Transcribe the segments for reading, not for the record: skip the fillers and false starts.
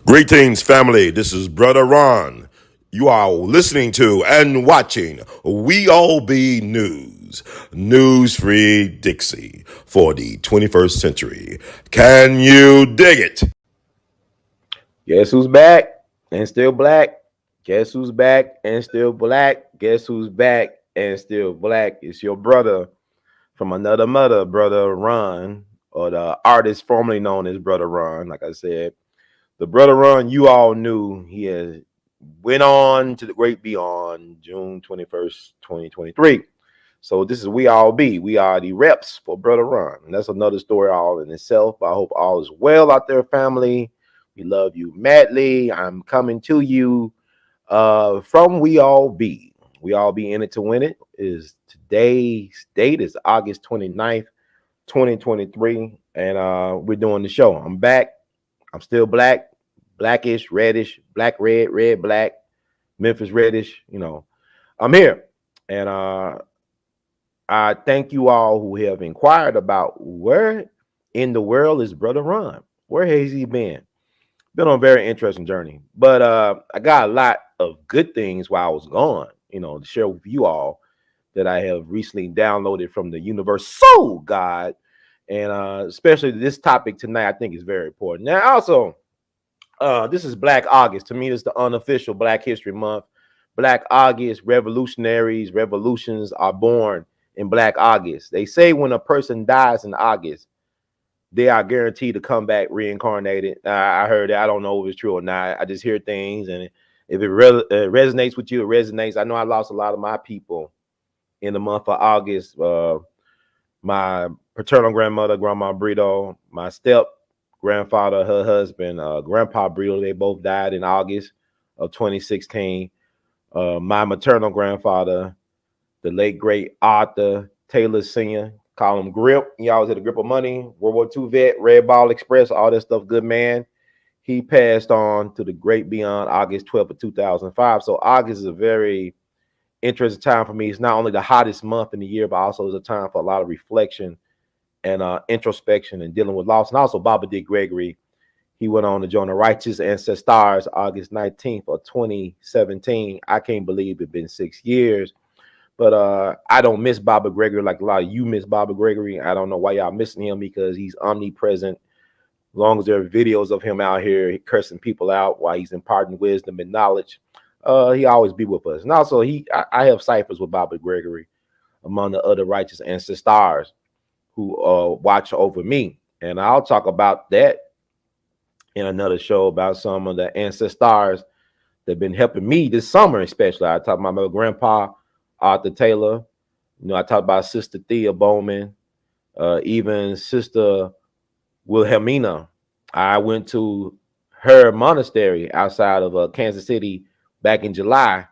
Greetings, family. This is Brother Ron. You are listening to and watching We All Be News, News Free Dixie for the 21st century. Can you dig it? Guess who's back and still black? Guess who's back and still black? Guess who's back and still black? It's your brother from another mother, Brother Ron, or the artist formerly known as Brother Ron. Like I said, the Brother Ron you all knew, he has went on to the great beyond June 21st, 2023. So this is We All Be. We are the reps for Brother Ron. And that's another story all in itself. I hope all is well out there, family. We love you madly. I'm coming to you from We All Be. We All Be in it to win it. Is today's date is August 29th, 2023. And we're doing the show. I'm back. I'm still black, blackish, reddish, black, red, black, Memphis reddish. I'm here. And I thank you all who have inquired about where in the world is Brother Ron? Where has he been? Been on a very interesting journey. But I got a lot of good things while I was gone, to share with you all that I have recently downloaded from the Universal God. And especially this topic tonight, I think is very important. Now, also, this is Black August. To me, it's the unofficial Black History Month. Black August, revolutions are born in Black August. They say when a person dies in August, they are guaranteed to come back reincarnated. I heard that. I don't know if it's true or not. I just hear things, and if it resonates with you, it resonates. I know I lost a lot of my people in the month of August. My paternal grandmother, Grandma Brito, my step grandfather, her husband, Grandpa Brito, they both died in August of 2016. My maternal grandfather, the late great Arthur Taylor Sr., call him Grip. He always had a grip of money. World War II vet, Red Ball Express, all that stuff. Good man. He passed on to the great beyond August 12th of 2005. So August is a very interesting time for me. It's not only the hottest month in the year, but also is a time for a lot of reflection and introspection and dealing with loss. And also Baba D. Gregory, he went on to join the Righteous Ancestors August 19th of 2017. I can't believe it's been 6 years. But I don't miss Baba Gregory like a lot of you miss Baba Gregory. I don't know why y'all missing him because he's omnipresent. As long as there are videos of him out here cursing people out while he's imparting wisdom and knowledge, he always be with us. And also, I have ciphers with Baba Gregory among the other righteous ancestors who watch over me. And I'll talk about that in another show about some of the ancestors that have been helping me this summer, especially. I talk about my grandpa, Arthur Taylor. I talked about Sister Thea Bowman, even Sister Wilhelmina. I went to her monastery outside of Kansas City back in July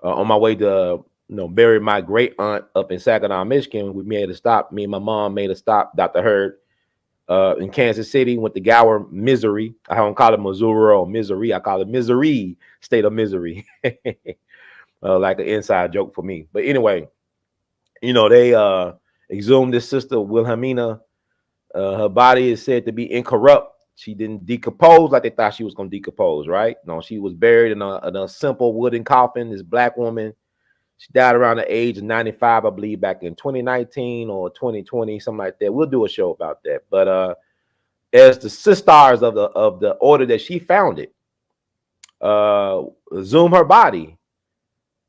on my way to bury my great aunt up in Saginaw, Michigan. We made a stop. Me and my mom made a stop, Dr. Hurd, in Kansas City. Went to Gower, Missouri. I don't call it Missouri or Misery. I call it Misery, state of misery. Like an inside joke for me. But anyway, they exhumed this Sister Wilhelmina. Her body is said to be incorrupt. She didn't decompose like they thought she was going to decompose, right? No, she was buried in a simple wooden coffin. This Black woman, she died around the age of 95, I believe, back in 2019 or 2020, something like that. We'll do a show about that. But as the sisters of the order that she founded, exhumed her body,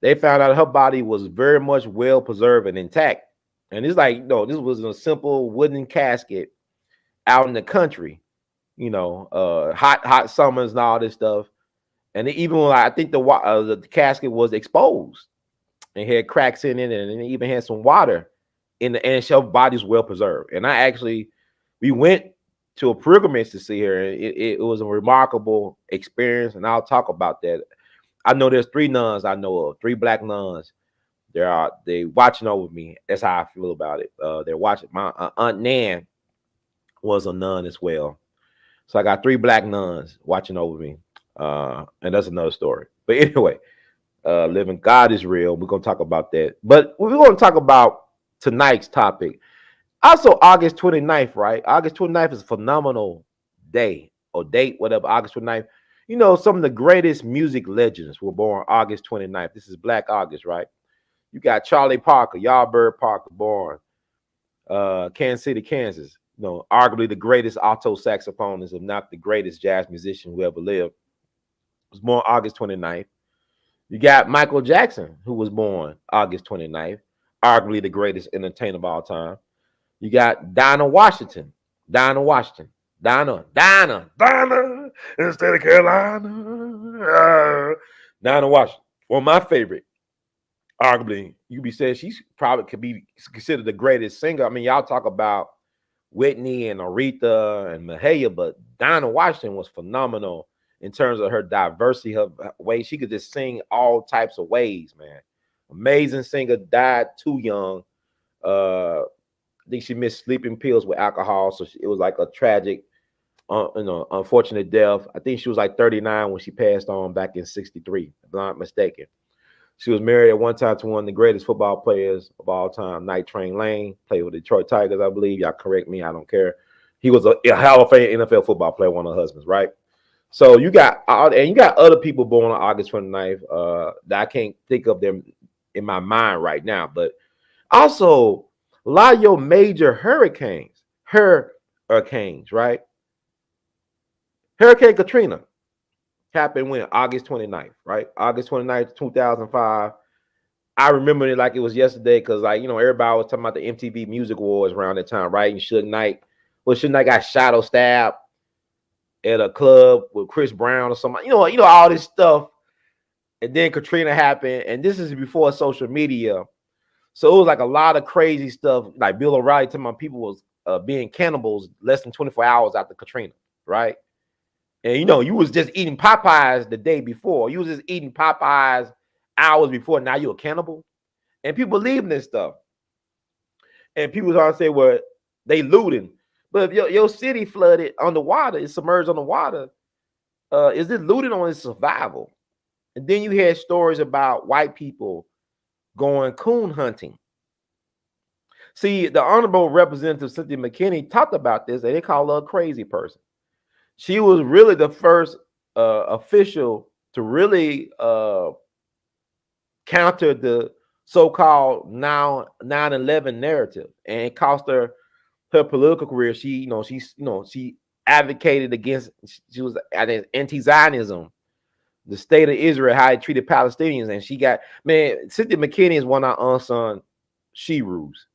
they found out her body was very much well preserved and intact. And it's like, this was a simple wooden casket out in the country, hot summers and all this stuff. And even when I think the casket was exposed and had cracks in it, and it even had some water in the, and her body's well preserved. And we went to a pilgrimage to see her. It was a remarkable experience, and I'll talk about that. I know there's 3 nuns I know of, 3 Black nuns. They watching over me. That's how I feel about it. They're watching. My Aunt Nan was a nun as well. So I got 3 Black nuns watching over me. And that's another story. But anyway, living God is real. We're going to talk about that. But we're going to talk about tonight's topic. Also, August 29th, right? August 29th is a phenomenal day or date, whatever. August 29th. You know, some of the greatest music legends were born August 29th. This is Black August, right? You got Charlie Parker, Yardbird Parker, born Kansas City, Kansas. You know, arguably the greatest alto saxophonist, if not the greatest jazz musician who ever lived. Was born August 29th. You got Michael Jackson, who was born August 29th, arguably the greatest entertainer of all time. You got Dinah Washington. Dinah Washington. Dinah, instead of Carolina. Dinah Washington. Well, my favorite, arguably, you could be said she's probably could be considered the greatest singer. I mean, y'all talk about Whitney and Aretha and Mahalia, but Dinah Washington was phenomenal in terms of her diversity of ways. She could just sing all types of ways, man. Amazing singer, died too young. I think she missed sleeping pills with alcohol, so it was like a tragic, unfortunate death. I think she was like 39 when she passed on back in '63, if I'm not mistaken. She was married at one time to one of the greatest football players of all time, Night Train Lane, played with Detroit Tigers, I believe. Y'all correct me, I don't care. He was a Hall of Fame NFL football player, one of her husbands, right? So you got other people born on August 29th that I can't think of them in my mind right now, but also a lot of your major hurricanes, right? Hurricane Katrina happened when? August 29th, right? August 29th, 2005. I remember it like it was yesterday because, like, you know, everybody was talking about the MTV Music Awards around that time, right? And Suge Knight got shot or stabbed at a club with Chris Brown or something. You know all this stuff. And then Katrina happened, and this is before social media. So it was like a lot of crazy stuff. Like Bill O'Reilly telling my people was being cannibals less than 24 hours after Katrina, right? And you was just eating Popeyes the day before. You was just eating Popeyes hours before. Now you're a cannibal. And people believe this stuff. And people trying to say, well, they looting. But if your city flooded underwater, it's submerged underwater, is it looting or is it survival? And then you had stories about white people going coon hunting. See, the Honorable Representative Cynthia McKinney talked about this, and they call her a crazy person. She was really the first official to really counter the so-called 9/11 narrative, and it cost her political career. She advocated against. She was anti-Zionism, the state of Israel, how it treated Palestinians, and she got Cynthia McKinney is one of our unsung she-rules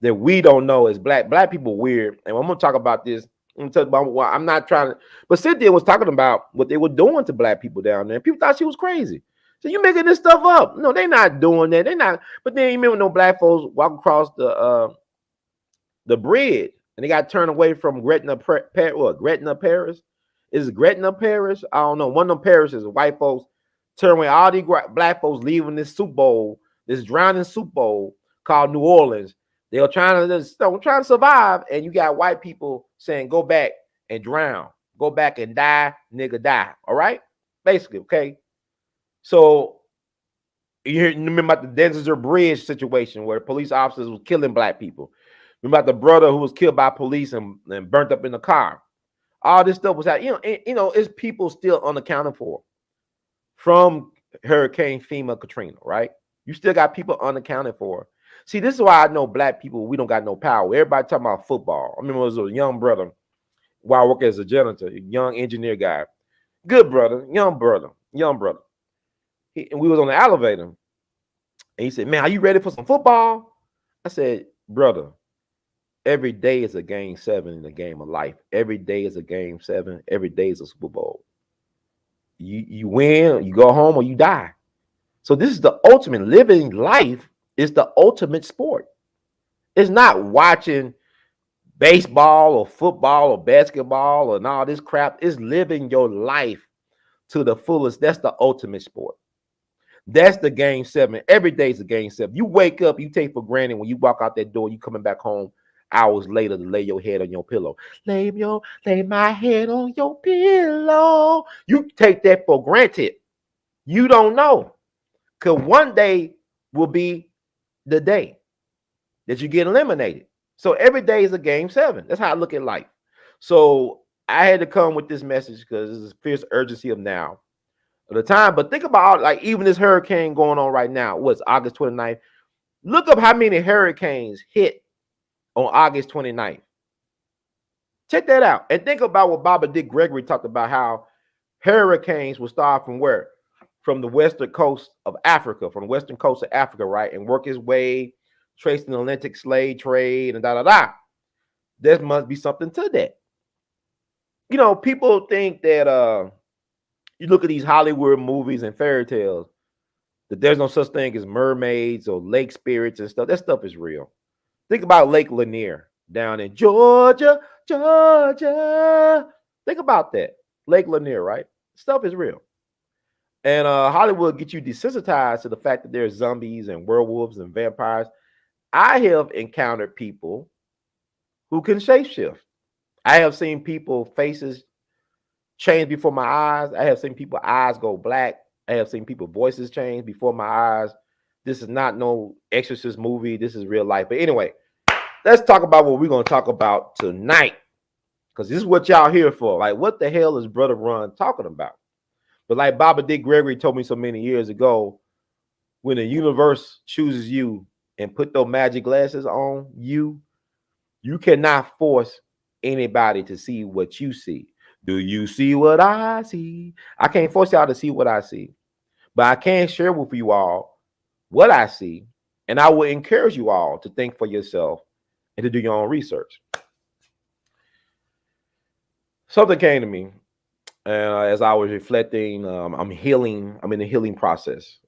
that we don't know as black people weird. And I'm gonna talk about this. I'm gonna talk about why I'm not trying to, but Cynthia was talking about what they were doing to black people down there. People thought she was crazy. So you making this stuff up? No, they're not doing that. They're not. But then you remember no black folks walk across the bridge and they got turned away from Gretna Parish. Is it Gretna Parish? I don't know. One of them parishes, white folks turn away all these black folks leaving this soup bowl, this drowning soup bowl called New Orleans. They were trying to survive, and you got white people saying, "Go back and drown, go back and die, nigga, die." All right, basically, okay. So you remember about the Denzer Bridge situation where police officers was killing black people. Remember about the brother who was killed by police and burnt up in the car. All this stuff was happening. It's people still unaccounted for from Hurricane Katrina, right? You still got people unaccounted for. See, this is why I know black people, we don't got no power. Everybody talking about football. I remember it was a young brother while I worked as a janitor, a young engineer guy. Good brother, young brother. And we was on the elevator. And he said, "Man, are you ready for some football?" I said, "Brother, every day is a game 7 in the game of life. Every day is a game 7. Every day is a Super Bowl. You win, you go home, or you die. So this is the ultimate. Living life is the ultimate sport. It's not watching baseball or football or basketball and all this crap. It's living your life to the fullest. That's the ultimate sport. That's the game 7. Every day is a game 7. You wake up, you take for granted when you walk out that door, you coming back home hours later to lay your head on your pillow. Lay my head on your pillow. You take that for granted. You don't know. Because one day will be the day that you get eliminated. So every day is a game 7. That's how I look at life. So I had to come with this message because this is fierce urgency of now, of the time. But think about like even this hurricane going on right now. What's August 29th? Look up how many hurricanes hit on August 29th. Check that out. And think about what Baba Dick Gregory talked about, how hurricanes will start from where? From the western coast of Africa, from the western coast of Africa, right? And work his way, tracing the Atlantic slave trade and da. There must be something to that. You know, people think that you look at these Hollywood movies and fairy tales, that there's no such thing as mermaids or lake spirits and stuff. That stuff is real. Think about Lake Lanier down in Georgia, Georgia. Think about that. Lake Lanier, right? Stuff is real. And Hollywood gets you desensitized to the fact that there's zombies and werewolves and vampires. I have encountered people who can shapeshift. I have seen people faces change before my eyes. I have seen people eyes go black. I have seen people voices change before my eyes. This is not no Exorcist movie. This is real life. But anyway, let's talk about what we're going to talk about tonight, because this is what y'all here for. Like, what the hell is Brother Ron talking about? But like Baba Dick Gregory told me so many years ago, when the universe chooses you and put those magic glasses on you, you cannot force anybody to see what you see. Do you see what I see? I can't force y'all to see what I see, but I can share with you all what I see, and I will encourage you all to think for yourself and to do your own research. Something came to me as I was reflecting. I'm healing. I'm in the healing process.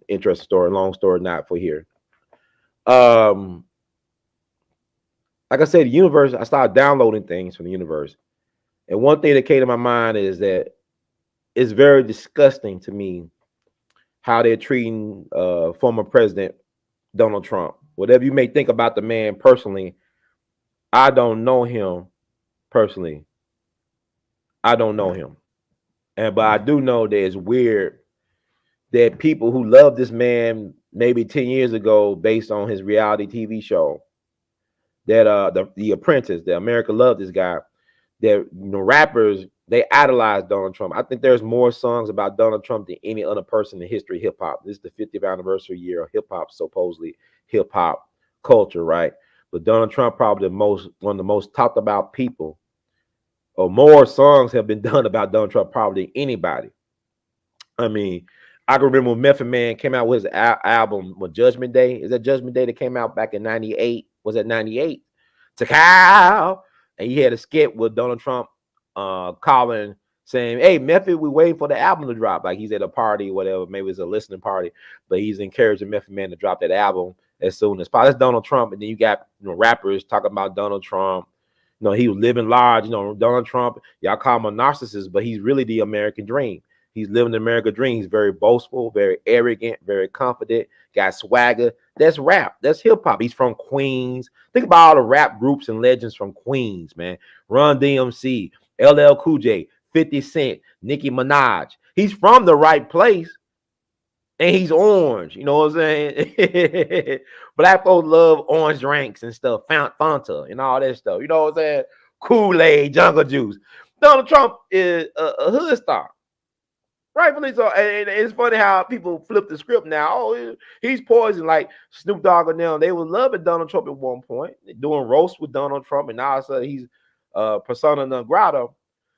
Interesting story, long story, not for here. Like I said, the universe, I started downloading things from the universe. And one thing that came to my mind is that it's very disgusting to me how they're treating former President Donald Trump. Whatever you may think about the man personally, I don't know him personally. I don't know him. But I do know that it's weird that people who love this man maybe 10 years ago based on his reality TV show, that the Apprentice, that America loved this guy, that rappers, they idolize Donald Trump. I think there's more songs about Donald Trump than any other person in history of hip hop. This is the 50th anniversary year of hip hop, supposedly hip hop culture, right? But Donald Trump probably one of the most talked about people, or more songs have been done about Donald Trump probably than anybody. I mean, I can remember when Memphis Man came out with his album, Judgment Day. Is that Judgment Day that came out back in 98? Was that 98? To Kyle. And he had a skit with Donald Trump calling, saying, hey, Memphis, we waiting for the album to drop. Like he's at a party, whatever. Maybe it's a listening party. But he's encouraging Memphis Man to drop that album as soon as possible. That's Donald Trump. And then you got rappers talking about Donald Trump. He was living large. Donald Trump, y'all call him a narcissist, but he's really the American dream. He's living the American dream. He's very boastful, very arrogant, very confident, got swagger. That's rap. That's hip hop. He's from Queens. Think about all the rap groups and legends from Queens, man. Run DMC, LL Cool J, 50 Cent, Nicki Minaj. He's from the right place, and he's orange. You know what I'm saying? Black folks love orange drinks and stuff, Fanta and all that stuff. You know what I'm saying? Kool-Aid, Jungle Juice. Donald Trump is a hood star. Rightfully so. And it's funny how people flip the script now. Oh, he's poison. Like Snoop Dogg and them, they were loving Donald Trump at one point, doing roasts with Donald Trump, and now all of a sudden he's persona non grata.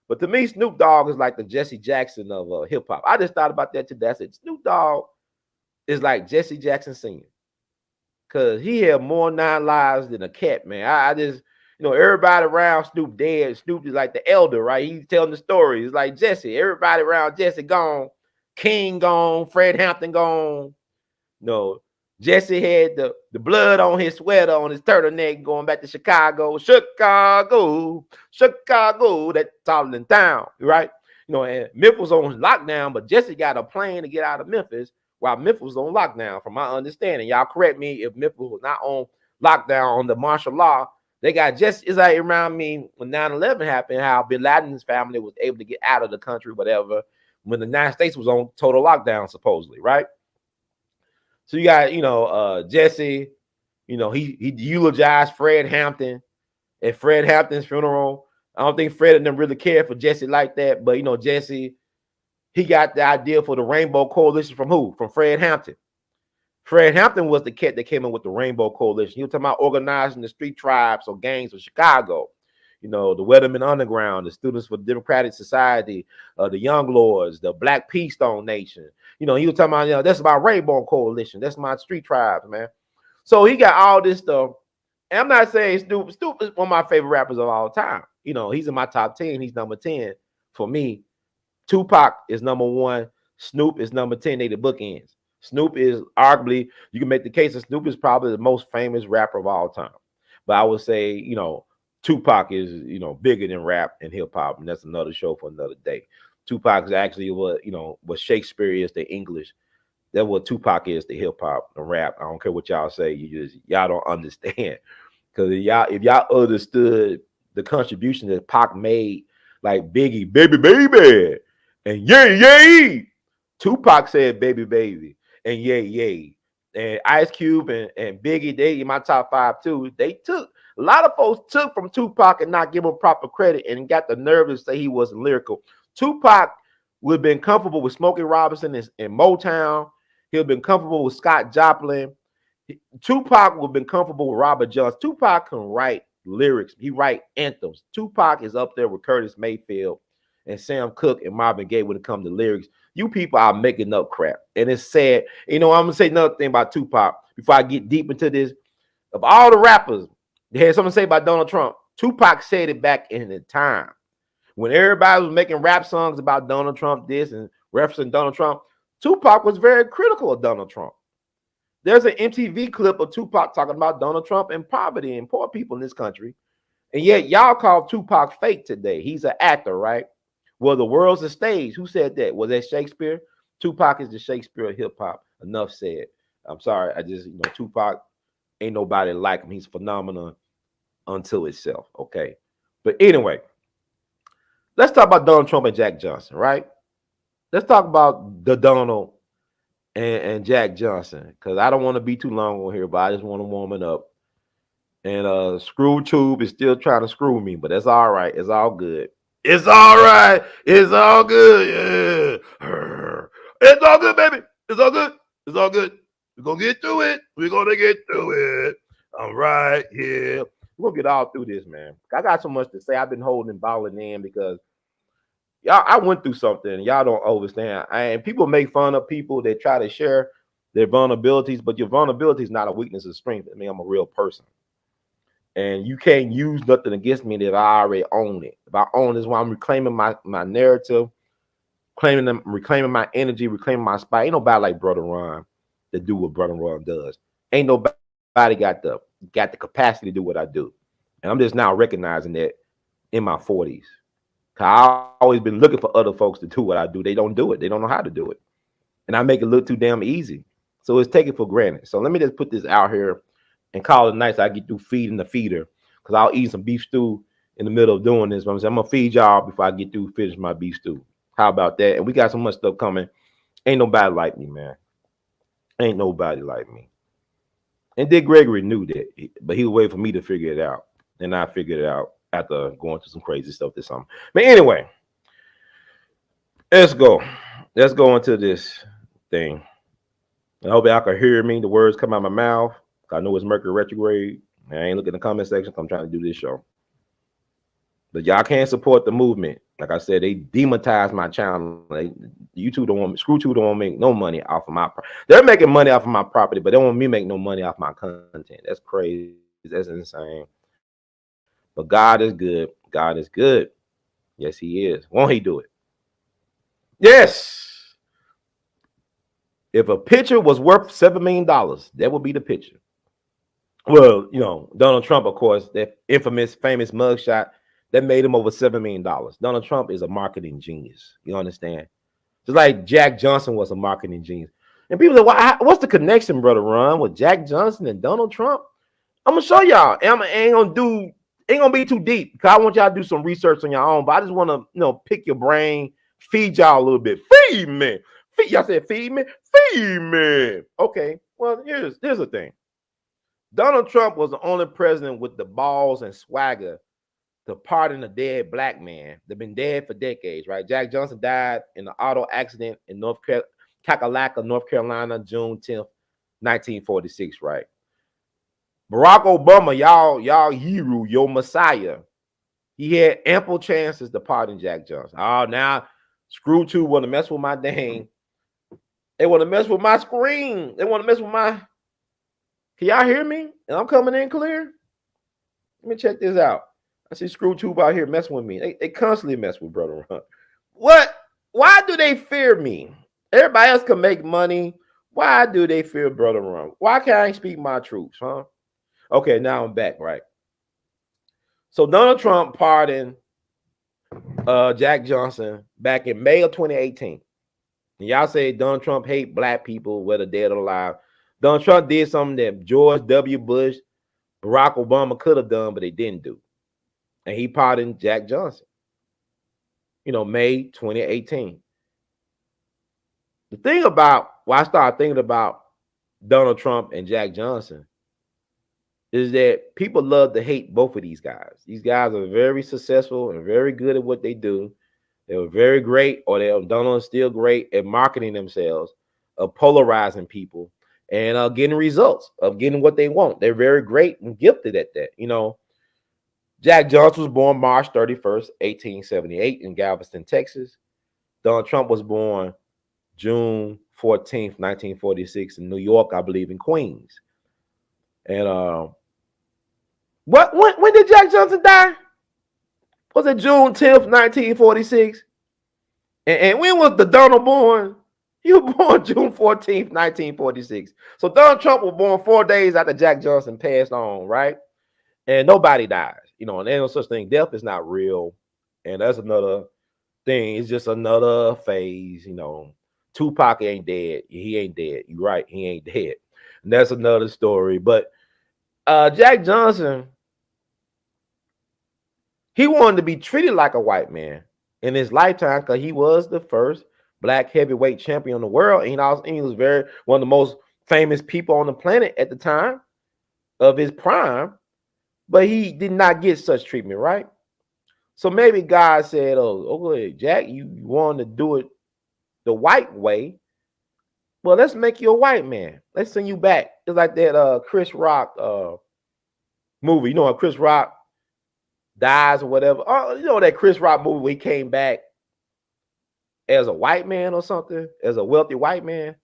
But to me, Snoop Dogg is like the Jesse Jackson of hip hop. I just thought about that today. I said Snoop Dogg is like Jesse Jackson singing, because he had more 9 lives than a cat, man. I just, everybody around Snoop dead. Snoop is like the elder, right? He's telling the story. It's like Jesse. Everybody around Jesse gone. King gone. Fred Hampton gone. Jesse had the blood on his sweater, on his turtleneck, going back to Chicago. Chicago, that Tolling town, right? And Memphis was on lockdown, but Jesse got a plane to get out of Memphis while Memphis was on lockdown, from my understanding. Y'all correct me if Memphis was not on lockdown on the martial law. They got Jesse. It's like around me when 9/11 happened, how Bin Laden's family was able to get out of the country, whatever, when the United States was on total lockdown, supposedly, right? So you got, Jesse, he eulogized Fred Hampton at Fred Hampton's funeral. I don't think Fred and them really cared for Jesse like that. But, you know, Jesse, he got the idea for the Rainbow Coalition from who? From Fred Hampton. Fred Hampton was the cat that came in with the Rainbow Coalition. He was talking about organizing the street tribes or gangs of Chicago. You know, the Weatherman Underground, the Students for Democratic Society, the Young Lords, the Black Peace Stone Nation. You know, he was talking about, you know, that's my Rainbow Coalition. That's my street tribes, man. So he got all this stuff. And I'm not saying Snoop. Snoop is one of my favorite rappers of all time. You know, he's in my top 10. He's number 10 for me. Tupac is number 1. Snoop is number 10. They the bookends. Snoop is arguably, you can make the case that Snoop is probably the most famous rapper of all time. But I would say, you know, Tupac is, you know, bigger than rap and hip hop, and that's another show for another day. Tupac is actually what, you know, what Shakespeare is to English. That's what Tupac is to hip hop and rap. I don't care what y'all say. Y'all don't understand. Because if y'all understood the contribution that Pac made, like Biggie, baby, baby, and yay. Tupac said baby, baby, and yay. And Ice Cube and Biggie, they in my top 5 too. They took, a lot of folks took from Tupac and not give him proper credit and got the nerve to say he wasn't lyrical. Tupac would have been comfortable with Smokey Robinson in Motown. He would have been comfortable with Scott Joplin. Tupac would have been comfortable with Robert Johnson. Tupac can write lyrics. He write anthems. Tupac is up there with Curtis Mayfield and Sam Cooke and Marvin Gaye when it comes to lyrics. You people are making up crap. And it's sad. You know, I'm going to say another thing about Tupac before I get deep into this. Of all the rappers, they had something to say about Donald Trump. Tupac said it back in the time. When everybody was making rap songs about Donald Trump this and referencing Donald Trump, Tupac was very critical of Donald Trump. There's an MTV clip of Tupac talking about Donald Trump and poverty and poor people in this country. And yet y'all call Tupac fake today. He's an actor, right? Well, the world's a stage. Who said that? Was that Shakespeare? Tupac is the Shakespeare of hip hop. Enough said. I'm sorry. I just, you know, Tupac ain't nobody like him. He's phenomenal unto itself. Okay. But anyway, let's talk about Donald Trump and Jack Johnson, right? Let's talk about the Donald and Jack Johnson, because I don't want to be too long on here, but I just want to warm it up. And Screw Tube is still trying to screw me, but that's all right. It's all good. It's all right. It's all good. Yeah. It's all good, baby. It's all good. It's all good. We're going to get through it. We're going to get through it. All right. Yeah. We're going to get all through this, man. I got so much to say. I've been holding and balling in because y'all, I went through something. Y'all don't understand. And people make fun of people that try to share their vulnerabilities, but your vulnerability is not a weakness or strength. I mean, I'm a real person. And you can't use nothing against me that I already own it. If I own this, why I'm reclaiming my narrative, reclaiming my energy, reclaiming my spot. Ain't nobody like Brother Ron to do what Brother Ron does. Ain't nobody got the capacity to do what I do. And I'm just now recognizing that in my 40s. I've always been looking for other folks to do what I do. They don't do it. They don't know how to do it. And I make it look too damn easy. So it's taken for granted. So let me just put this out here and call it nice. I get through feeding the feeder, because I'll eat some beef stew in the middle of doing this. But I'm gonna feed y'all before I get through finish my beef stew. How about that? And we got so much stuff coming. Ain't nobody like me, man. Ain't nobody like me. And Dick Gregory knew that, but he was waiting for me to figure it out. And I figured it out after going through some crazy stuff this summer. But anyway, let's go. Let's go into this thing. I hope y'all can hear me. The words come out of my mouth. I know it's Mercury retrograde. I ain't looking in the comment section. I'm trying to do this show. But y'all can't support the movement. Like I said, they demonetized my channel. YouTube don't want me, Screw 2 don't want to make no money off of my property. They're making money off of my property, but they don't want me to make no money off my content. That's crazy. That's insane. But God is good. God is good. Yes, he is. Won't he do it? Yes. If a picture was worth $7 million, that would be the picture. Well, you know, Donald Trump, of course, that infamous, famous mugshot, that made him over $7 million. Donald Trump is a marketing genius. You understand? Just like Jack Johnson was a marketing genius. And people say, what's the connection, Brother Ron, with Jack Johnson and Donald Trump? I'm going to show y'all. Ain't going to be too deep, because I want y'all to do some research on your own. But I just want to, you know, pick your brain, feed y'all a little bit. Feed me. Y'all said feed me? Feed me. Okay, well, here's the thing. Donald Trump was the only president with the balls and swagger to pardon a dead black man. They've been dead for decades, right? Jack Johnson died in an auto accident in Kakalaka, North Carolina, June 10th, 1946, right? Barack Obama, y'all hero, your messiah. He had ample chances to pardon Jack Johnson. Oh, now Screw 2 want to mess with my dang. They want to mess with my screen. They want to mess with my. Can y'all hear me? And I'm coming in clear. Let me check this out. I see Screw Tube out here messing with me. They constantly mess with Brother Ron. What? Why do they fear me? Everybody else can make money. Why do they fear Brother Ron? Why can't I speak my truths, huh? Okay, now I'm back, right? So Donald Trump pardoned Jack Johnson back in May of 2018. And y'all say Donald Trump hate black people, whether dead or alive. Donald Trump did something that George W. Bush, Barack Obama could have done, but they didn't do. And he pardoned Jack Johnson. May 2018. The thing about why I started thinking about Donald Trump and Jack Johnson is that people love to hate both of these guys. These guys are very successful and very good at what they do. They were very great, or Donald is still great at marketing themselves, of polarizing people, and getting results, of getting what they want. They're very great and gifted at that. Jack Johnson was born March 31st, 1878 in Galveston, Texas. Donald Trump was born June 14th, 1946 in New York, I believe in Queens. And when did Jack Johnson die? Was it June 10th, 1946? And when was the Donald born? He was born June 14th, 1946. So Donald Trump was born 4 days after Jack Johnson passed on, right? And nobody dies, and there's no such thing. Death is not real. And that's another thing. It's just another phase, Tupac ain't dead. He ain't dead. You're right. He ain't dead. And that's another story. But Jack Johnson, he wanted to be treated like a white man in his lifetime because he was the first black heavyweight champion in the world. And he was one of the most famous people on the planet at the time of his prime. But he did not get such treatment, right? So maybe God said, okay, Jack, you want to do it the white way. Well, let's make you a white man. Let's send you back. It's like that Chris Rock movie. How Chris Rock dies or whatever. That Chris Rock movie where he came back as a white man or something, as a wealthy white man.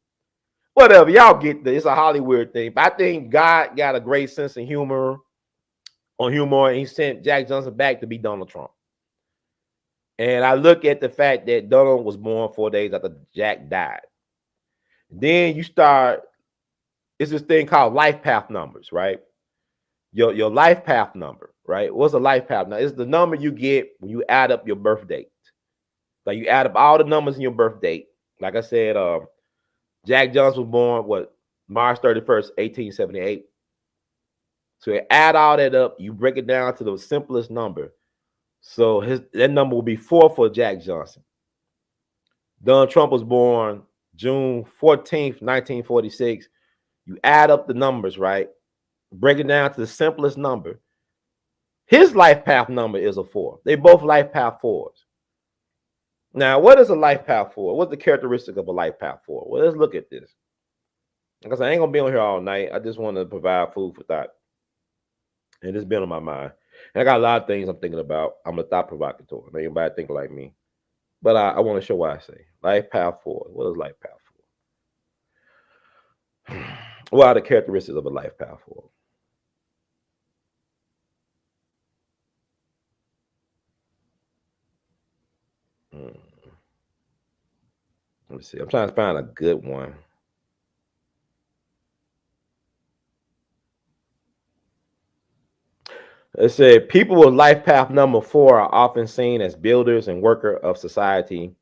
Whatever. Y'all get this. It's a Hollywood thing. But I think God got a great sense of humor. And he sent Jack Johnson back to be Donald Trump. And I look at the fact that Donald was born 4 days after Jack died. Then you start, it's this thing called life path numbers, right? Your life path number, right? What's a life path number? It's the number you get when you add up your birth date. Like you add up all the numbers in your birth date. Like I said, Jack Johnson was born, March 31st, 1878. So you add all that up, you break it down to the simplest number. So that number will be 4 for Jack Johnson. Donald Trump was born June 14th, 1946. You add up the numbers, right? Break it down to the simplest number. His life path number is a 4. They both life path 4s. Now, what is a life path 4? What's the characteristic of a life path 4? Well, let's look at this. Because I ain't going to be on here all night. I just want to provide food for thought. And it's been on my mind. And I got a lot of things I'm thinking about. I'm a thought provocateur. Anybody think like me. But I want to show why I say. Life path 4. What is life path 4? What are the characteristics of a life path 4? Let me see. I'm trying to find a good one. It said people with life path number 4 are often seen as builders and worker of society.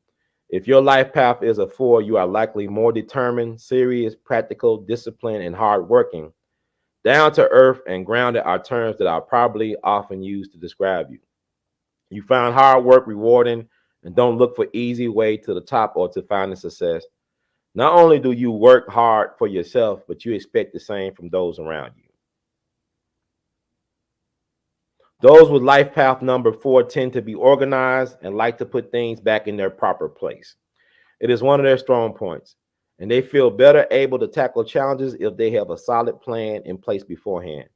If your life path is a 4, you are likely more determined, serious, practical, disciplined, and hardworking. Down to earth and grounded are terms that are probably often used to describe you. You find hard work rewarding and don't look for easy way to the top or to finding success. Not only do you work hard for yourself, but you expect the same from those around you. Those with life path number 4 tend to be organized and like to put things back in their proper place. It is one of their strong points, and they feel better able to tackle challenges if they have a solid plan in place beforehand.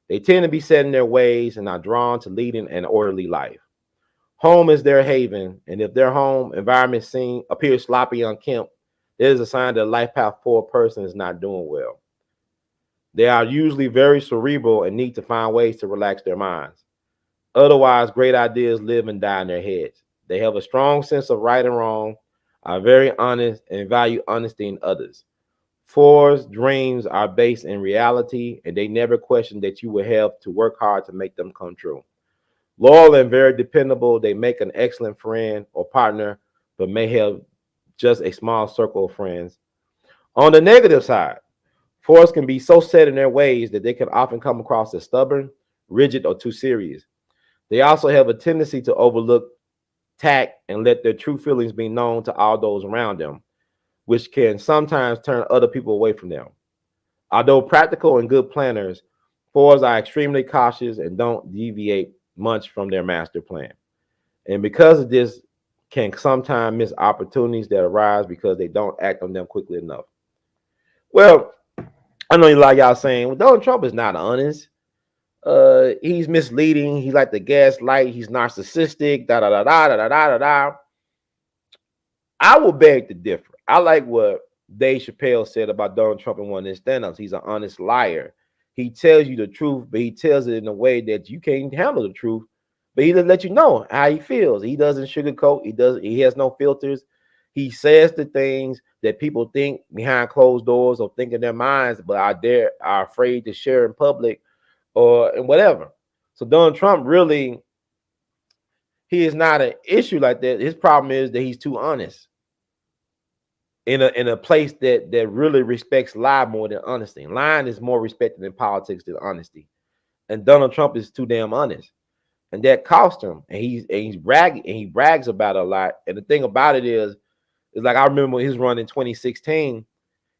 They tend to be set in their ways and are drawn to leading an orderly life. Home is their haven, and if their home environment appears sloppy and unkempt, it is a sign that a life path 4 person is not doing well. They are usually very cerebral and need to find ways to relax their minds. Otherwise, great ideas live and die in their heads. They have a strong sense of right and wrong, are very honest, and value honesty in others. Fours' dreams are based in reality, and they never question that you will have to work hard to make them come true. Loyal and very dependable, they make an excellent friend or partner, but may have just a small circle of friends. On the negative side, fours can be so set in their ways that they can often come across as stubborn, rigid, or too serious. They also have a tendency to overlook tact and let their true feelings be known to all those around them, which can sometimes turn other people away from them. Although practical and good planners, fours are extremely cautious and don't deviate much from their master plan. And because of this, can sometimes miss opportunities that arise because they don't act on them quickly enough. Well, I know a lot of y'all saying, well, Donald Trump is not honest. He's misleading. He's like the gaslight. He's narcissistic. Da da da da da da da da. I will beg to differ. I like what Dave Chappelle said about Donald Trump in one of his stand-ups. He's an honest liar. He tells you the truth, but he tells it in a way that you can't handle the truth. But he doesn't let you know how he feels. He doesn't sugarcoat. He has no filters. He says the things that people think behind closed doors or think in their minds, but are afraid to share in public or and whatever. So Donald Trump really, he is not an issue like that. His problem is that he's too honest in a place that really respects lie more than honesty. Lying is more respected in politics than honesty. And Donald Trump is too damn honest. And that cost him. And he brags about it a lot. And the thing about it is like I remember his run in 2016.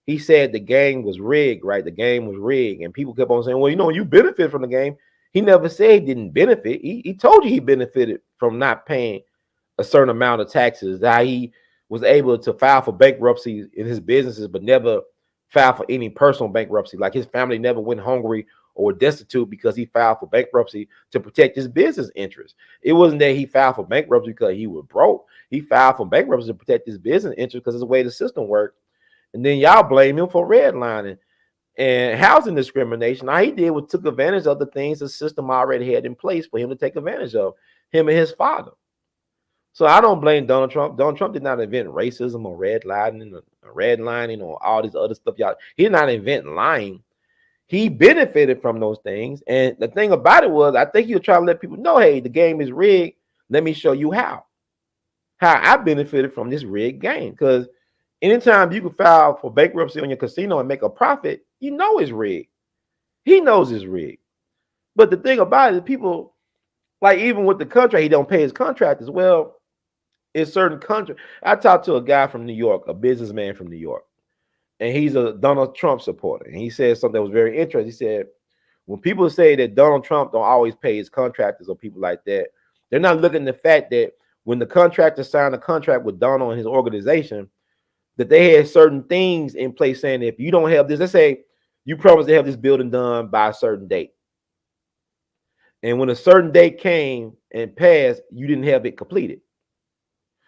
He said the game was rigged, right? The game was rigged. And people kept on saying, well, you benefit from the game. He never said he didn't benefit. He told you he benefited from not paying a certain amount of taxes, that he was able to file for bankruptcy in his businesses, but never filed for any personal bankruptcy. Like his family never went hungry or destitute because he filed for bankruptcy to protect his business interests. It wasn't that he filed for bankruptcy because he was broke. He filed for bankruptcy to protect his business interests because it's the way the system worked. And then y'all blame him for redlining and housing discrimination. All he did was took advantage of the things the system already had in place for him to take advantage of, him and his father. So I don't blame Donald Trump. Donald Trump did not invent racism or redlining or all this other stuff. Y'all, he did not invent lying. He benefited from those things. And the thing about it was, I think he was trying to let people know, hey, the game is rigged. Let me show you how I benefited from this rigged game. Because anytime you can file for bankruptcy on your casino and make a profit, you know it's rigged. He knows it's rigged. But the thing about it is people, like even with the contract, he don't pay his contractors. Well, in certain countries, I talked to a guy from New York, a businessman from New York, and he's a Donald Trump supporter. And he said something that was very interesting. He said, when people say that Donald Trump don't always pay his contractors or people like that, they're not looking at the fact that when the contractor signed a contract with Donald and his organization, that they had certain things in place saying if you don't have this, let's say you promised to have this building done by a certain date. And when a certain date came and passed, you didn't have it completed.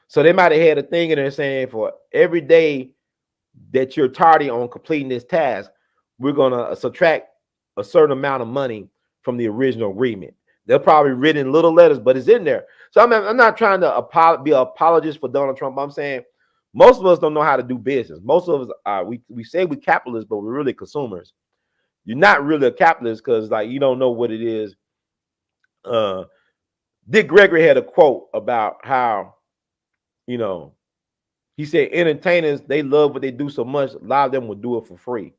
So they might have had a thing in there saying for every day that you're tardy on completing this task, we're going to subtract a certain amount of money from the original agreement. They're probably written little letters, but it's in there. So I'm not trying to be an apologist for Donald Trump. I'm saying most of us don't know how to do business. Most of us, we say we're capitalists, but we're really consumers. You're not really a capitalist because like you don't know what it is. Dick Gregory had a quote about how, he said entertainers, they love what they do so much, a lot of them will do it for free.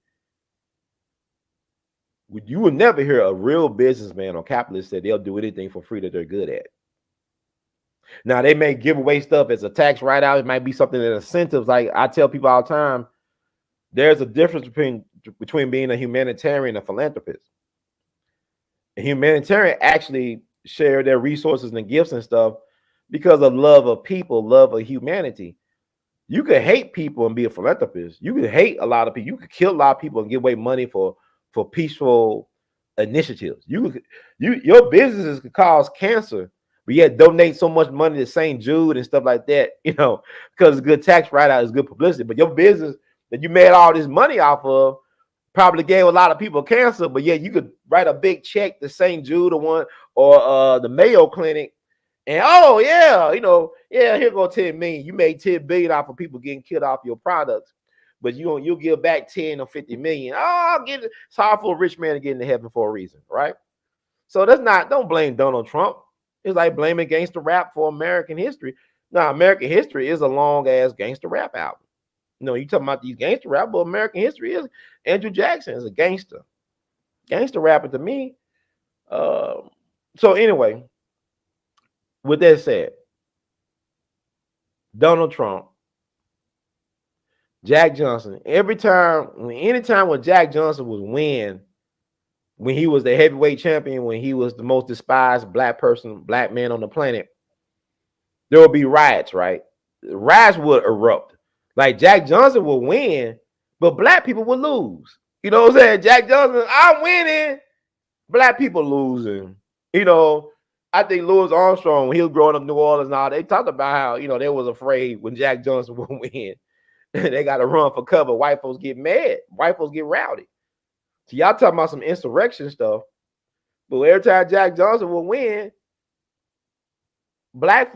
You will never hear a real businessman or capitalist say they'll do anything for free that they're good at. Now, they may give away stuff as a tax write-out. It might be something that incentives. Like I tell people all the time, there's a difference between being a humanitarian and a philanthropist. Humanitarian actually share their resources and gifts and stuff because of love of people, love of humanity. You could hate people and be a philanthropist. You could hate a lot of people. You could kill a lot of people and give away money for peaceful initiatives. Your businesses could cause cancer, but yet donate so much money to St. Jude and stuff like that, because it's good tax write-out, is good publicity. But your business that you made all this money off of probably gave a lot of people cancer, but yet you could write a big check to St. Jude or the Mayo Clinic. And oh yeah, here go 10 million. You made 10 billion off of people getting killed off your products, but you'll give back 10 or 50 million. Oh, get it. It's hard for a rich man to get into heaven for a reason, right? So don't blame Donald Trump. It's like blaming gangster rap for American history. Now, American history is a long ass gangster rap album. You talking about these gangster rap, but American history is Andrew Jackson is a gangster rapper to me. So anyway, with that said, Donald Trump, Jack Johnson, anytime when Jack Johnson was when he was the heavyweight champion, when he was the most despised black man on the planet, there would be riots, right? Riots would erupt. Like Jack Johnson would win, but black people would lose. You know what I'm saying? Jack Johnson, I'm winning. Black people losing. I think Louis Armstrong, when he was growing up in New Orleans and all, they talked about how, they was afraid when Jack Johnson would win. They got to run for cover. White folks get mad. White folks get rowdy. So y'all talking about some insurrection stuff. But every time Jack Johnson would win, black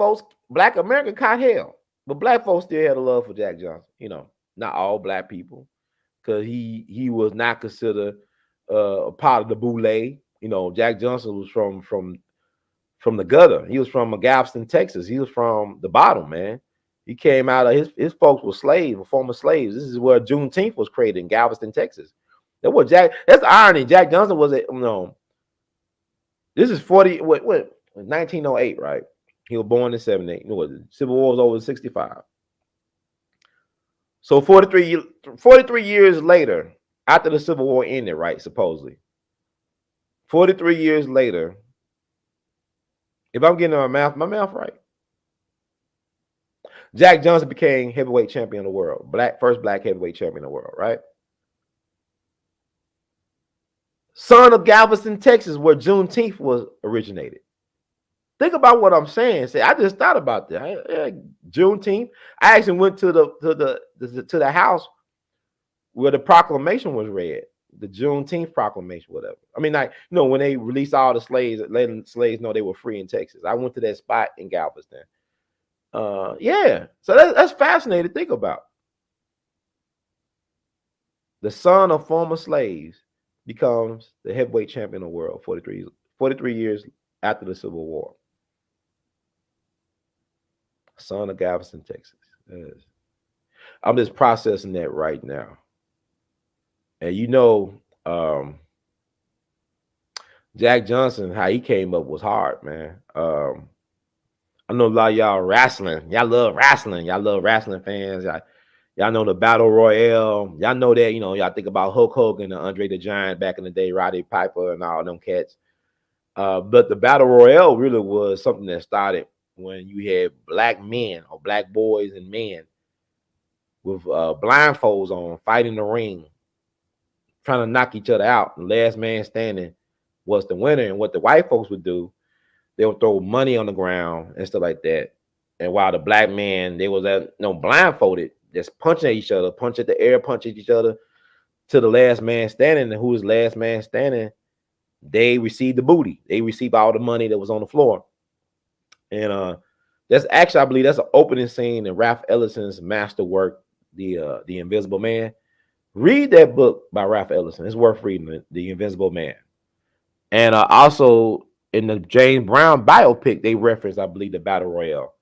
America caught hell. But black folks still had a love for Jack Johnson. Not all black people, because he was not considered a part of the boule. Jack Johnson was from the gutter. He was from Galveston, Texas. He was from the bottom, man. He came out of his folks were former slaves. This is where Juneteenth was created, in Galveston, Texas. That's the irony. Jack Johnson was this is 1908, right? He was born in 78. The Civil War was over 65. So 43 years later, after the Civil War ended, right? Supposedly. 43 years later, if I'm getting my math right, Jack Johnson became heavyweight champion of the world. First black heavyweight champion of the world, right? Son of Galveston, Texas, where Juneteenth was originated. Think about what I'm saying. I just thought about that. Juneteenth. I actually went to the house where the proclamation was read, the Juneteenth proclamation, whatever. I mean, when they released all the slaves, letting slaves know they were free in Texas. I went to that spot in Galveston. Yeah. So that's fascinating to think about. The son of former slaves becomes the heavyweight champion of the world 43 years after the Civil War. Son of Galveston, Texas. I'm just processing that right now. And Jack Johnson, how he came up was hard, man. I know a lot of y'all wrestling. Y'all love wrestling. Y'all love wrestling fans. Y'all know the Battle Royale. Y'all know that, y'all think about Hulk Hogan and Andre the Giant back in the day, Roddy Piper and all them cats. But the Battle Royale really was something that started when you had black men or black boys and men with blindfolds on, fighting the ring, trying to knock each other out. The last man standing was the winner. And what the white folks would do, they would throw money on the ground and stuff like that. And while the black man, they was blindfolded, just punching at each other, punch at the air, punch at each other, to the last man standing. And who was last man standing, they received the booty. They received all the money that was on the floor. And that's actually, I believe, that's an opening scene in Ralph Ellison's masterwork, The Invisible Man. Read that book by Ralph Ellison. It's worth reading, The Invisible Man. And also in the James Brown biopic, they reference, I believe, the Battle Royale.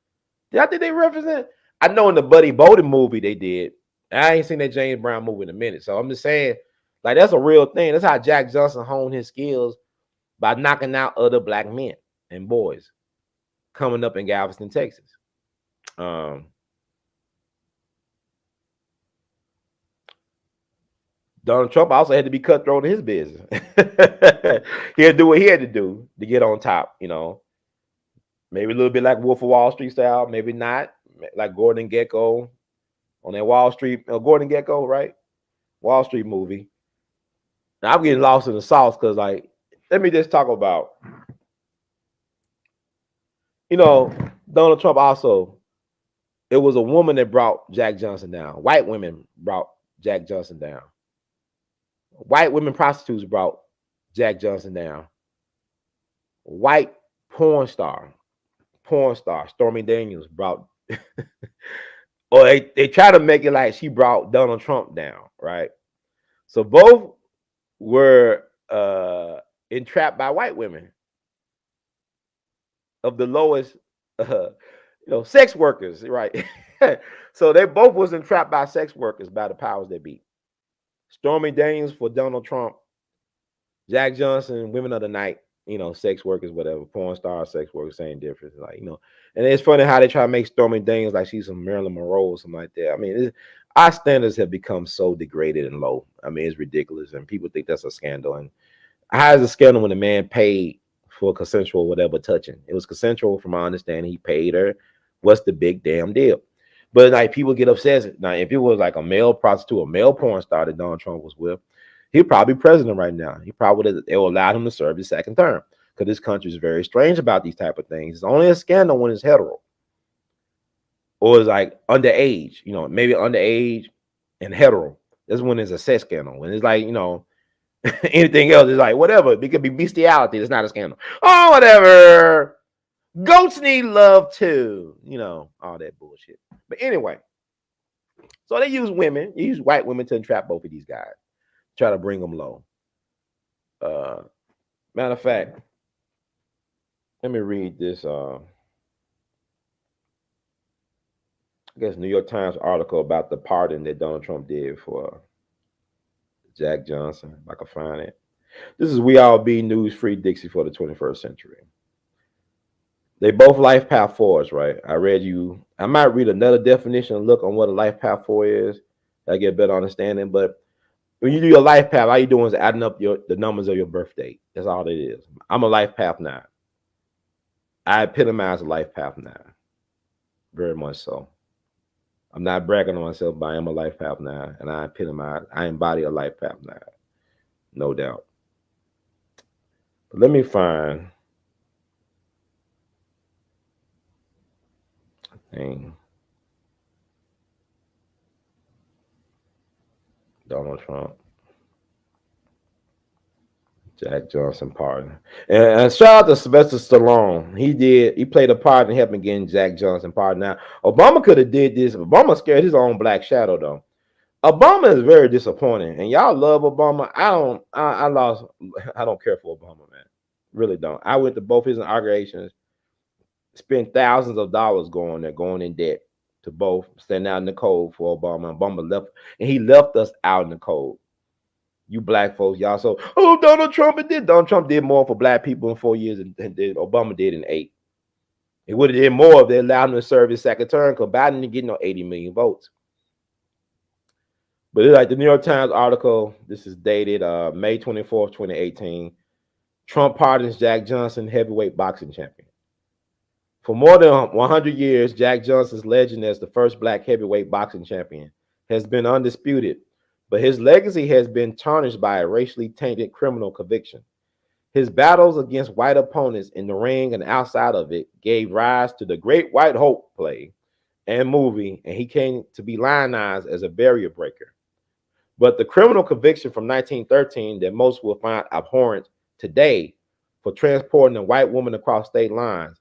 Did I think they reference it? I know in the Buddy Bolden movie they did. I ain't seen that James Brown movie in a minute. So I'm just saying, that's a real thing. That's how Jack Johnson honed his skills, by knocking out other black men and boys coming up in Galveston, Texas. Donald Trump also had to be cutthroat in his business. He had to do what he had to do to get on top, Maybe a little bit like Wolf of Wall Street style, maybe not. Like Gordon Gekko on that Wall Street, Gordon Gekko, right? Wall Street movie. Now I'm getting lost in the sauce because, like, let me just talk about, Donald Trump also, it was a woman that brought Jack Johnson down. White women brought Jack Johnson down. White women prostitutes brought Jack Johnson down. White porn star Stormy Daniels brought, or they try to make it like she brought Donald Trump down, right? So both were entrapped by white women of the lowest, sex workers, right? So they both was entrapped by sex workers by the powers that be. Stormy Daniels for Donald Trump, Jack Johnson, women of the night, sex workers, whatever, porn stars, sex workers, same difference. Like, and it's funny how they try to make Stormy Daniels like she's some Marilyn Monroe or something like that. I mean, our standards have become so degraded and low. I mean, it's ridiculous, and people think that's a scandal. And how is a scandal when a man paid for consensual whatever touching? It was consensual, from my understanding. He paid her. What's the big damn deal? But like, people get obsessed. Now, if it was like a male prostitute, a male porn star that Donald Trump was with, he'd probably be president right now. He probably would. They will allow him to serve his second term, because this country is very strange about these type of things. It's only a scandal when it's hetero, or it's like underage. Maybe underage and hetero. That's when it's a sex scandal. When it's like, anything else is like whatever. It could be bestiality. It's not a scandal. Oh, whatever. Goats need love too. All that bullshit. But anyway, so they use white women to entrap both of these guys, try to bring them low. Matter of fact, let me read this. I guess New York Times article about the pardon that Donald Trump did for Jack Johnson, if I can find it. This is We All Be News Free Dixie for the 21st century. They both life path fours, right? I might read another definition and look on what a life path four is. I get a better understanding. But when you do your life path, all you're doing is adding up the numbers of your birth date. That's all it is. I'm a life path 9. I epitomize a life path 9. Very much so. I'm not bragging on myself, but I am a life path 9, and I embody a life path 9. No doubt. But let me find a thing. Donald Trump, Jack Johnson pardon. And shout out to Sylvester Stallone. He played a part in helping getting Jack Johnson pardon. Now, Obama could have did this. Obama scared his own black shadow, though. Obama is very disappointing, and y'all love Obama. I don't care for Obama, man. Really don't. I went to both his inaugurations, spent thousands of dollars going in debt to both, standing out in the cold for Obama. Obama left, and he left us out in the cold. You black folks, y'all Donald Trump did. Donald Trump did more for black people in 4 years than Obama did in 8. He would have did more if they allowed him to serve his second term, because Biden didn't get no 80 million votes. But it's like the New York Times article. This is dated May 24th, 2018. Trump pardons Jack Johnson, heavyweight boxing champion. For more than 100 years, Jack Johnson's legend as the first black heavyweight boxing champion has been undisputed, but his legacy has been tarnished by a racially tainted criminal conviction. His battles against white opponents in the ring and outside of it gave rise to the Great White Hope play and movie, and he came to be lionized as a barrier breaker. But the criminal conviction from 1913 that most will find abhorrent today for transporting a white woman across state lines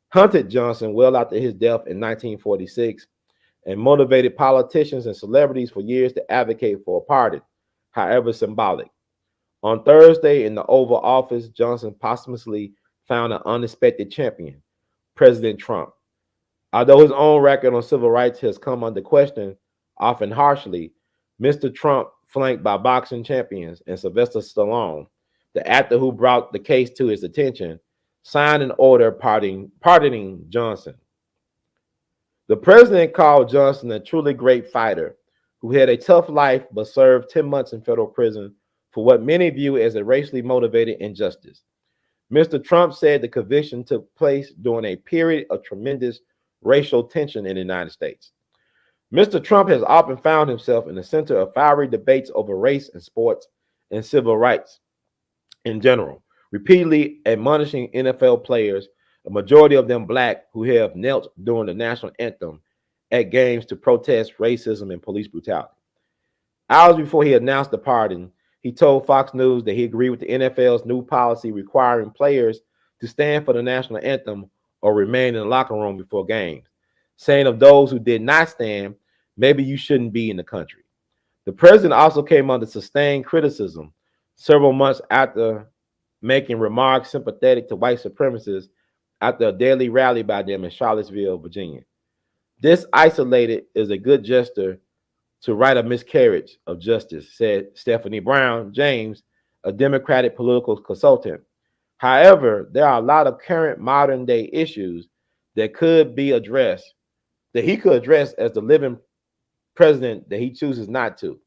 hunted Johnson well after his death in 1946 and motivated politicians and celebrities for years to advocate for a pardon, however symbolic. On Thursday in the Oval Office, Johnson posthumously found an unexpected champion, President Trump. Although his own record on civil rights has come under question, often harshly, Mr. Trump, flanked by boxing champions and Sylvester Stallone, the actor who brought the case to his attention, signed an order pardoning Johnson. The president called Johnson a truly great fighter who had a tough life but served 10 months in federal prison for what many view as a racially motivated injustice. Mr. Trump said the conviction took place during a period of tremendous racial tension in the United States. Mr. Trump has often found himself in the center of fiery debates over race and sports and civil rights in general, repeatedly admonishing NFL players, a majority of them black, who have knelt during the national anthem at games to protest racism and police brutality. Hours before he announced the pardon, he told Fox News that he agreed with the NFL's new policy requiring players to stand for the national anthem or remain in the locker room before games, saying of those who did not stand, maybe you shouldn't be in the country. The president also came under sustained criticism several months after making remarks sympathetic to white supremacists after a daily rally by them in Charlottesville, Virginia. This isolated is a good gesture to right a miscarriage of justice, said Stephanie Brown James, a Democratic political consultant. However, there are a lot of current modern day issues that could be addressed, that he could address as the living president that he chooses not to.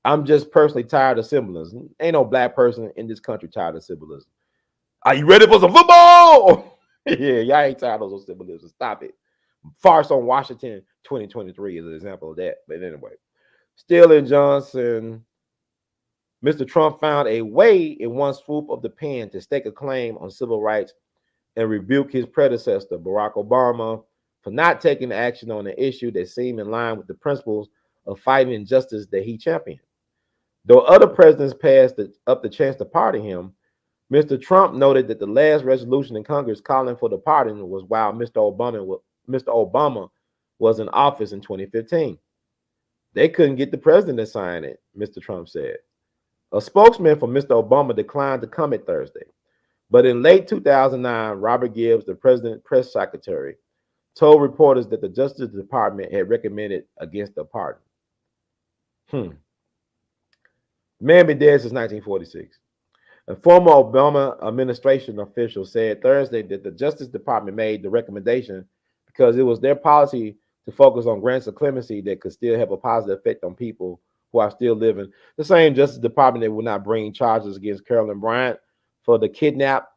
I'm just personally tired of symbolism. Ain't no black person in this country tired of symbolism. Are you ready for some football? Yeah, y'all ain't tired of those symbolism. Stop it. Farce on Washington 2023 is an example of that. But anyway, still in Johnson, Mr. Trump found a way in one swoop of the pen to stake a claim on civil rights and rebuke his predecessor, Barack Obama, for not taking action on an issue that seemed in line with the principles of fighting injustice that he championed. Though other presidents passed up the chance to pardon him, Mr. Trump noted that the last resolution in Congress calling for the pardon was while Mr. Obama was in office in 2015. They couldn't get the president to sign it, Mr. Trump said. A spokesman for Mr. Obama declined to comment Thursday. But in late 2009, Robert Gibbs, the president's press secretary, told reporters that the Justice Department had recommended against the pardon. Man been dead since 1946. A former Obama administration official said Thursday that the Justice Department made the recommendation because it was their policy to focus on grants of clemency that could still have a positive effect on people who are still living. The same Justice Department that will not bring charges against Carolyn Bryant for the kidnap,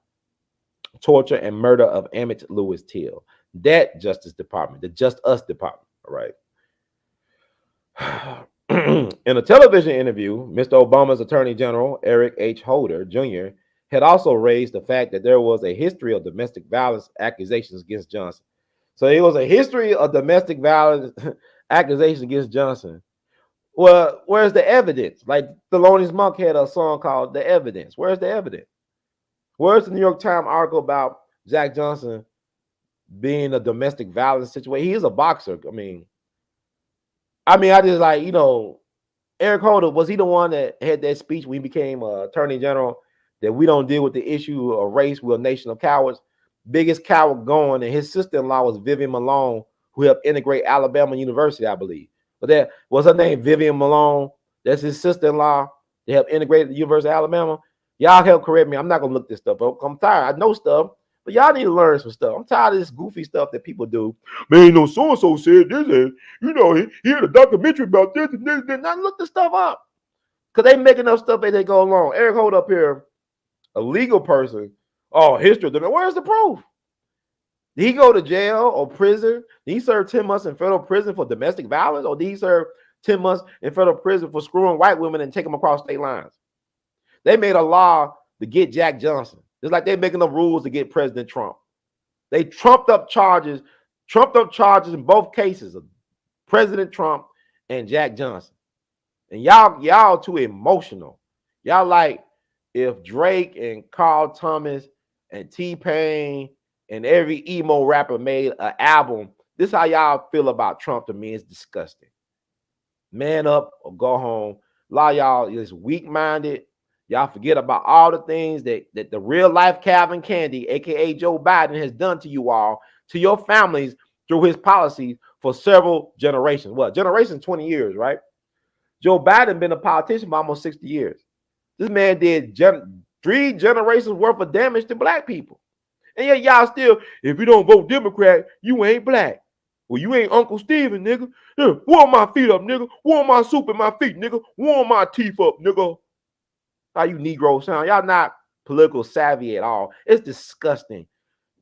torture, and murder of Emmett Lewis Till. That Justice Department, the Just Us Department, all right? In a television interview, Mr. Obama's Attorney General, Eric H. Holder, Jr., had also raised the fact that there was a history of domestic violence accusations against Johnson. So it was a history of domestic violence accusations against Johnson. Well, where's the evidence? Like Thelonious Monk had a song called The Evidence. Where's the evidence? Where's the New York Times article about Jack Johnson being a domestic violence situation? He is a boxer. I just like, Eric Holder, was he the one that had that speech when he became attorney general that we don't deal with the issue of race, we're a nation of cowards? Biggest coward going, and his sister-in-law was Vivian Malone, who helped integrate Alabama University, I believe. But that was her name, Vivian Malone. That's his sister-in-law. They helped integrate the University of Alabama. Y'all help correct me. I'm not gonna look this stuff up. I'm tired. I know stuff, but y'all need to learn some stuff. I'm tired of this goofy stuff that people do. Man, so-and-so said this, and he had a documentary about this and this. Now look this stuff up. Because they making up stuff as they go along. Eric Hold up here, a legal person. Oh, history. Where's the proof? Did he go to jail or prison? Did he serve 10 months in federal prison for domestic violence? Or did he serve 10 months in federal prison for screwing white women and taking them across state lines? They made a law to get Jack Johnson. It's like they're making up rules to get President Trump. They trumped up charges in both cases of President Trump and Jack Johnson. And y'all too emotional. Y'all like if Drake and Carl Thomas and T-Pain and every emo rapper made an album, this is how y'all feel about Trump. To me, it's disgusting. Man up or go home. A lot of y'all is weak-minded. Y'all forget about all the things that the real-life Calvin Candy, a.k.a. Joe Biden, has done to you all, to your families, through his policies for several generations. What? Generations, 20 years, right? Joe Biden been a politician for almost 60 years. This man did 3 generations worth of damage to black people. And yet y'all still, if you don't vote Democrat, you ain't black. Well, you ain't Uncle Steven, nigga. Yeah, warm my feet up, nigga. Warm my soup in my feet, nigga. Warm my teeth up, nigga. How you Negro sound? Y'all not political savvy at all. It's disgusting.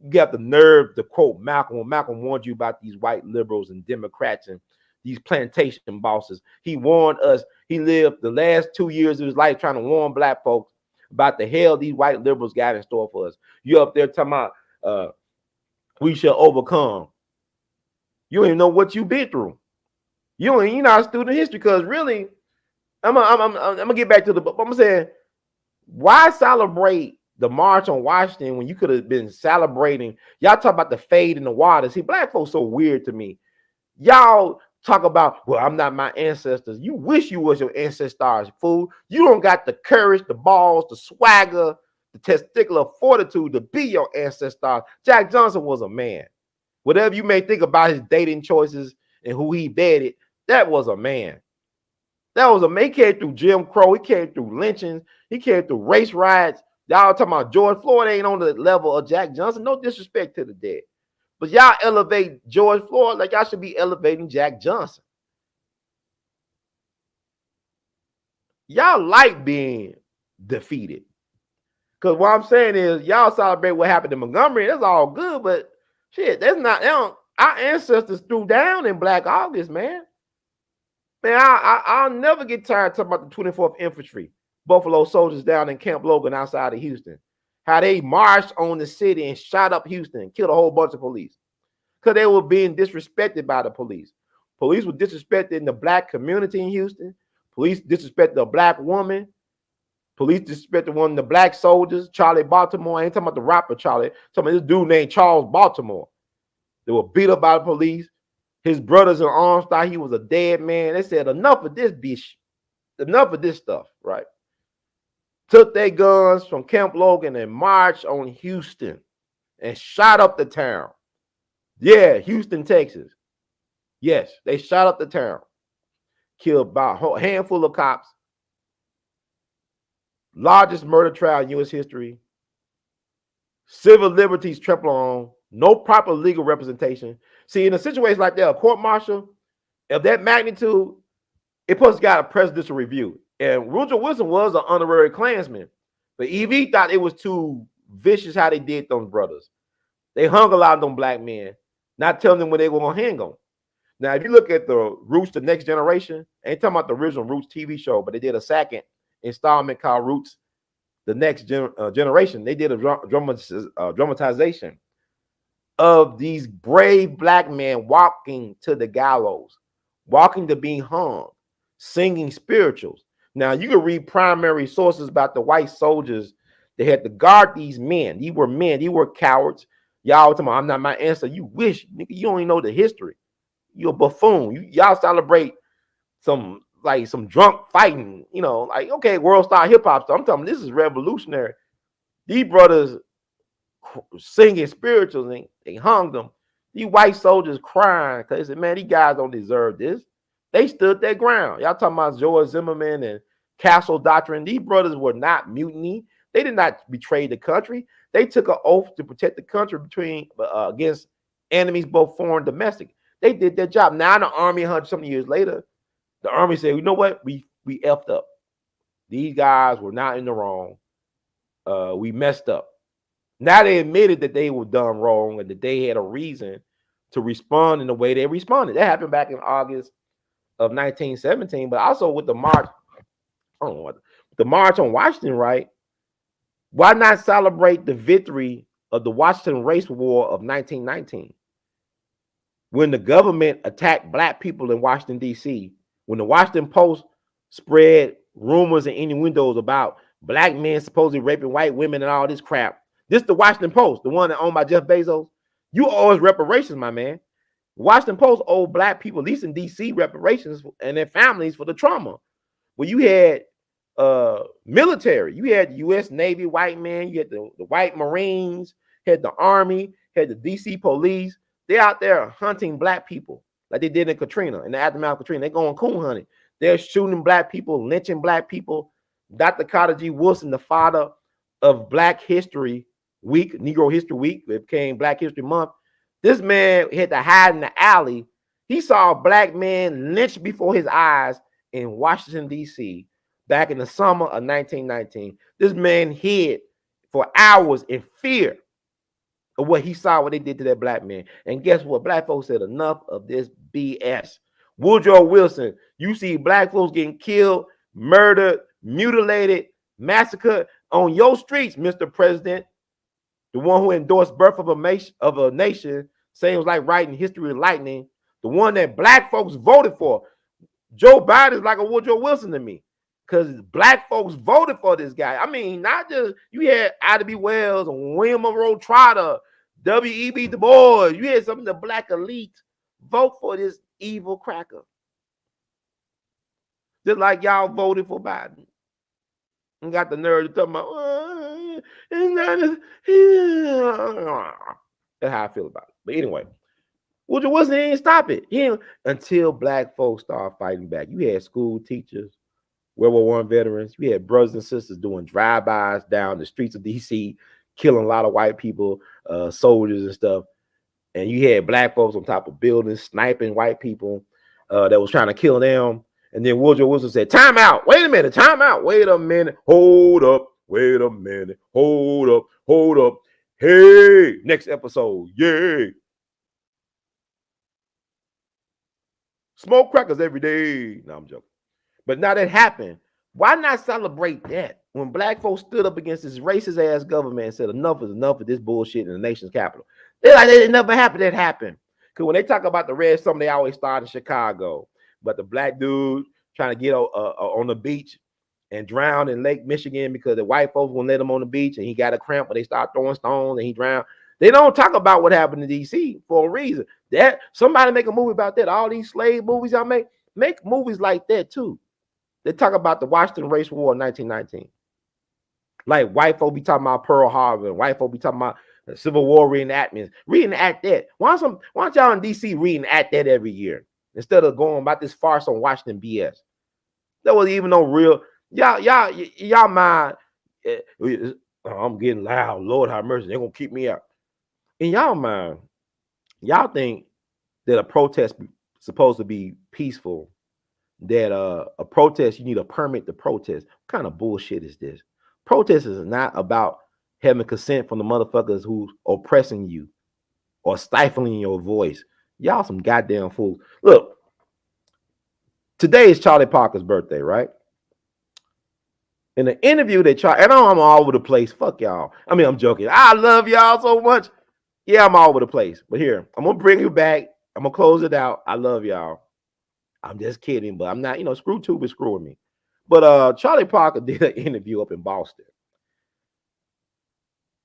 You got the nerve to quote Malcolm when Malcolm warned you about these white liberals and Democrats and these plantation bosses. He warned us. He lived the last 2 years of his life trying to warn black folks about the hell these white liberals got in store for us. You up there talking about we shall overcome. You don't even know what you've been through. You're not a student of history, because really, I'm gonna get back to the book. I'm saying, why celebrate the March on Washington when you could have been celebrating? Y'all talk about the fade in the water. See, black folks so weird to me. Y'all talk about, well, I'm not my ancestors. You wish you was your ancestors, fool. You don't got the courage, the balls, the swagger, the testicular fortitude to be your ancestors. Jack Johnson was a man. Whatever you may think about his dating choices and who he dated, that was a man. That was a man. He came through Jim Crow. He came through lynchings. He came through race riots. Y'all talking about George Floyd ain't on the level of Jack Johnson. No disrespect to the dead. But y'all elevate George Floyd like y'all should be elevating Jack Johnson. Y'all like being defeated. Because what I'm saying is, y'all celebrate what happened in Montgomery. That's all good, but shit, that's not, our ancestors threw down in Black August, man. Man, I'll never get tired talking about the 24th Infantry, Buffalo soldiers down in Camp Logan outside of Houston. How they marched on the city and shot up Houston, killed a whole bunch of police. Because they were being disrespected by the police. Police were disrespecting the black community in Houston. Police disrespected the black woman. Police disrespected one of the black soldiers, Charlie Baltimore. I ain't talking about the rapper Charlie. I'm talking about this dude named Charles Baltimore. They were beat up by the police. His brothers in arms thought he was a dead man. They said, enough of this bitch. Enough of this stuff, right? Took their guns from Camp Logan and marched on Houston and shot up the town. Yeah, Houston, Texas. Yes, they shot up the town. Killed about a handful of cops. Largest murder trial in U.S. history. Civil liberties trampled on. No proper legal representation. See, in a situation like that, a court martial of that magnitude, it supposed to got a presidential review. And Woodrow Wilson was an honorary Klansman. But EV thought it was too vicious how they did those brothers. They hung a lot of them black men, not telling them when they were going to hang them. Now, if you look at the Roots, the Next Generation, I ain't talking about the original Roots TV show, but they did a second installment called Roots, the Next Generation. They did a dramatization of these brave black men walking to the gallows, walking to being hung, singing spirituals. Now, you can read primary sources about the white soldiers that had to guard these men. These were men. These were cowards. Y'all talking about, I'm not my ancestor. You wish, nigga, you don't even know the history. You're a buffoon. Y'all celebrate some drunk fighting, like, okay, world star hip hop stuff. I'm telling you, this is revolutionary. These brothers singing spirituals, and they hung them. These white soldiers crying because they said, man, these guys don't deserve this. They stood their ground. Y'all talking about George Zimmerman and Castle Doctrine. These brothers were not mutiny. They did not betray the country. They took an oath to protect the country against enemies, both foreign and domestic. They did their job. Now the Army, 100-something years later, the Army said, you know what? We effed up. These guys were not in the wrong. We messed up. Now they admitted that they were done wrong and that they had a reason to respond in the way they responded. That happened back in August of 1917, but also with the march, the March on Washington, right? Why not celebrate the victory of the Washington Race War of 1919? When the government attacked black people in Washington, D.C., when the Washington Post spread rumors and innuendos about black men supposedly raping white women and all this crap. This is the Washington Post, the one that owned by Jeff Bezos. You owe us reparations, my man. Washington Post owed black people, at least in D.C., reparations and their families for the trauma. Well, you had military. You had the U.S. Navy white men. You had the white Marines, had the Army, had the D.C. police. They're out there hunting black people like they did in Katrina, in the aftermath of Katrina. They're going coon hunting. They're shooting black people, lynching black people. Dr. Carter G. Woodson, the father of Black History Week, Negro History Week, it became Black History Month. This man had to hide in the alley. He saw a black man lynched before his eyes in Washington, D.C. back in the summer of 1919. This man hid for hours in fear of what he saw, what they did to that black man. And guess what? Black folks said, enough of this BS. Woodrow Wilson, you see black folks getting killed, murdered, mutilated, massacred on your streets, Mr. President. The one who endorsed birth of a nation, saying it was like writing history of lightning. The one that black folks voted for. Joe Biden is like a Woodrow Wilson to me, because black folks voted for this guy. I mean, not just, you had Ida B. Wells and William Monroe Trotter, W.E.B. Du Bois. You had some of the black elite vote for this evil cracker. Just like y'all voted for Biden. And got the nerve to talk about, that's how I feel about it. But anyway, Woodrow Wilson didn't stop it. Until black folks started fighting back. You had school teachers, World War I veterans. You had brothers and sisters doing drive-bys down the streets of D.C., killing a lot of white people, soldiers and stuff. And you had black folks on top of buildings, sniping white people that was trying to kill them. And then Woodrow Wilson said, time out. Wait a minute. Time out. Wait a minute. Hold up. Wait a minute. Hold up. Hold up. Hey, next episode. Yay. Smoke crackers every day. No, I'm joking. But now that happened, why not celebrate that? When black folks stood up against this racist ass government and said enough is enough of this bullshit in the nation's capital. They're like, it never happened. That happened. Because when they talk about the red summer, they always start in Chicago. But the black dude trying to get on the beach and drowned in Lake Michigan because the white folks won't let him on the beach and he got a cramp, but they start throwing stones and he drowned. They don't talk about what happened in D.C. for a reason. That somebody make a movie about that. All these slave movies y'all make movies like that too. They talk about the Washington Race War in 1919. Like white folk be talking about Pearl Harbor, and white folk be talking about the Civil War reenactments. Reenact that. Why don't y'all in D.C. reenact that every year instead of going about this farce on Washington BS? There was even no real y'all mind. I'm getting loud. Lord have mercy. They're gonna keep me out. In y'all mind, y'all think that a protest is supposed to be peaceful, that a protest, you need a permit to protest. What kind of bullshit is this? Protest is not about having consent from the motherfuckers who's oppressing you or stifling your voice. Y'all some goddamn fools. Look, today is Charlie Parker's birthday, right? In the interview that Charlie, and I'm all over the place. Fuck y'all. I mean, I'm joking. I love y'all so much. Yeah, I'm all over the place. But here, I'm going to bring you back. I'm going to close it out. I love y'all. I'm just kidding, but I'm not, ScrewTube is screwing me. But Charlie Parker did an interview up in Boston.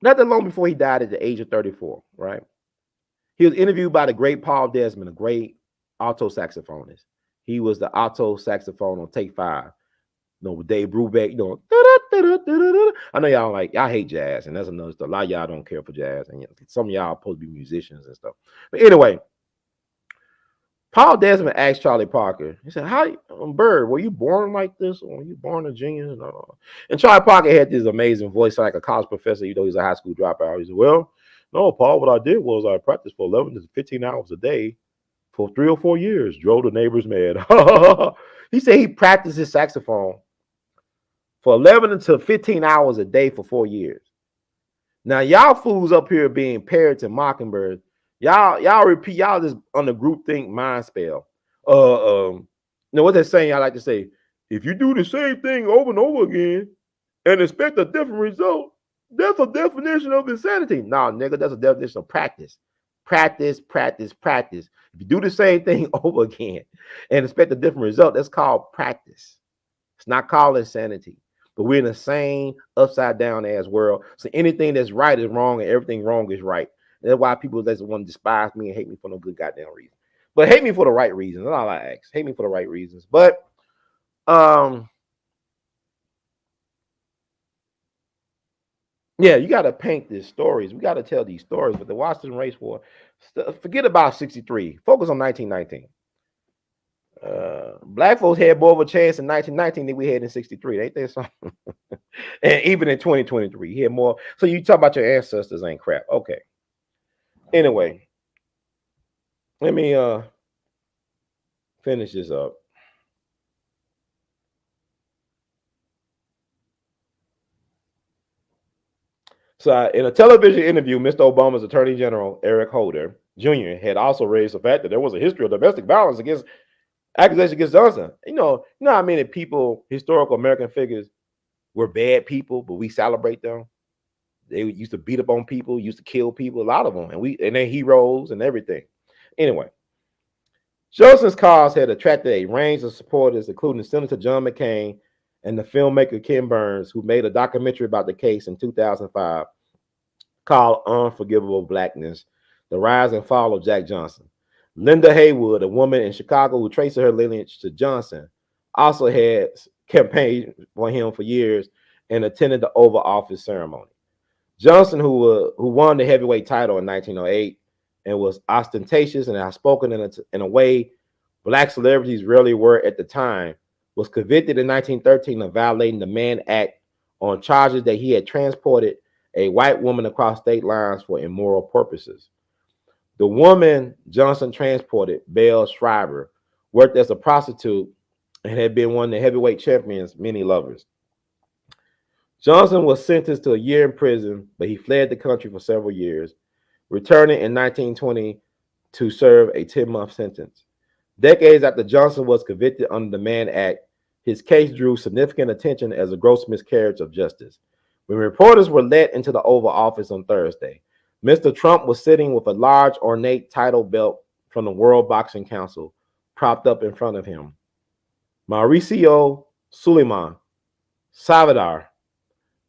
Not that long before he died at the age of 34, right? He was interviewed by the great Paul Desmond, a great alto saxophonist. He was the alto saxophone on Take 5. With Dave Brubeck, I know y'all hate jazz, and that's another stuff. A lot of y'all don't care for jazz, and some of y'all are supposed to be musicians and stuff. But anyway, Paul Desmond asked Charlie Parker, he said, Bird, were you born like this, or were you born a genius? And Charlie Parker had this amazing voice, like a college professor, he's a high school dropout. He said, well, no, Paul, what I did was I practiced for 11 to 15 hours a day for 3 or 4 years, drove the neighbors mad. He said he practiced his saxophone for 11 to 15 hours a day for 4 years. Now, y'all fools up here being parrots and mockingbirds, y'all repeat, y'all just on the groupthink mind spell. What they're saying, I like to say, if you do the same thing over and over again and expect a different result, that's a definition of insanity. Nah, nigga, that's a definition of practice. Practice, practice, practice. If you do the same thing over again and expect a different result, that's called practice. It's not called insanity. But we're in the same upside down ass world. So anything that's right is wrong and everything wrong is right. And that's why people just want to despise me and hate me for no good goddamn reason. But hate me for the right reasons. That's all I ask. Hate me for the right reasons. But yeah, you got to paint these stories. We got to tell these stories. But the Washington Race War, forget about 63. Focus on 1919. Black folks had more of a chance in 1919 than we had in 63. Ain't there something? And even in 2023, he had more. So you talk about your ancestors ain't crap. Okay. Anyway, Let me finish this up. So, in a television interview, Mr. Obama's Attorney General Eric Holder Jr. had also raised the fact that there was a history of domestic violence against accusations against Johnson. You know how many people, historical American figures, were bad people, but we celebrate them. They used to beat up on people, used to kill people, a lot of them, and they're heroes and everything. Anyway, Johnson's cause had attracted a range of supporters, including Senator John McCain and the filmmaker Ken Burns, who made a documentary about the case in 2005 called Unforgivable Blackness, The Rise and Fall of Jack Johnson. Linda Haywood, a woman in Chicago who traces her lineage to Johnson, also had campaigned for him for years and attended the Oval Office ceremony. Johnson, who won the heavyweight title in 1908 and was ostentatious and outspoken in a way black celebrities rarely were at the time, was convicted in 1913 of violating the Mann Act on charges that he had transported a white woman across state lines for immoral purposes. The woman Johnson transported, Belle Schreiber, worked as a prostitute and had been one of the heavyweight champions' many lovers. Johnson was sentenced to a year in prison, but he fled the country for several years, returning in 1920 to serve a 10-month sentence. Decades after Johnson was convicted under the Mann Act, his case drew significant attention as a gross miscarriage of justice. When reporters were led into the Oval Office on Thursday, Mr. Trump was sitting with a large ornate title belt from the World Boxing Council propped up in front of him. Mauricio Suleiman Salvador,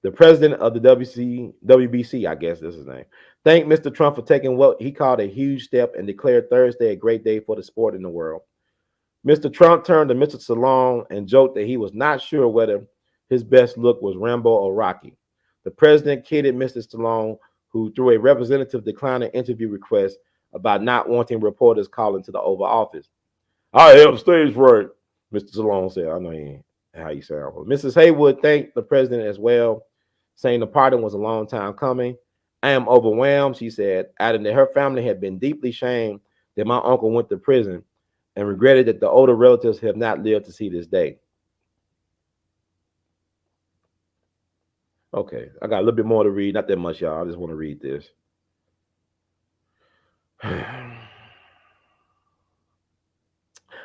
the president of the WBC, I guess that's his name, thanked Mr. Trump for taking what he called a huge step and declared Thursday a great day for the sport in the world. Mr. Trump turned to Mr. Stallone and joked that he was not sure whether his best look was Rambo or Rocky. The president kidded Mr. Stallone, who through a representative declined an interview request about not wanting reporters calling to the Oval Office. I have stage fright, Mr. Stallone said. I know he ain't how you sound. Mrs. Haywood thanked the president as well, saying the pardon was a long time coming. I am overwhelmed, she said, adding that her family had been deeply shamed that my uncle went to prison and regretted that the older relatives have not lived to see this day. Okay, I got a little bit more to read. Not that much, y'all. I just want to read this.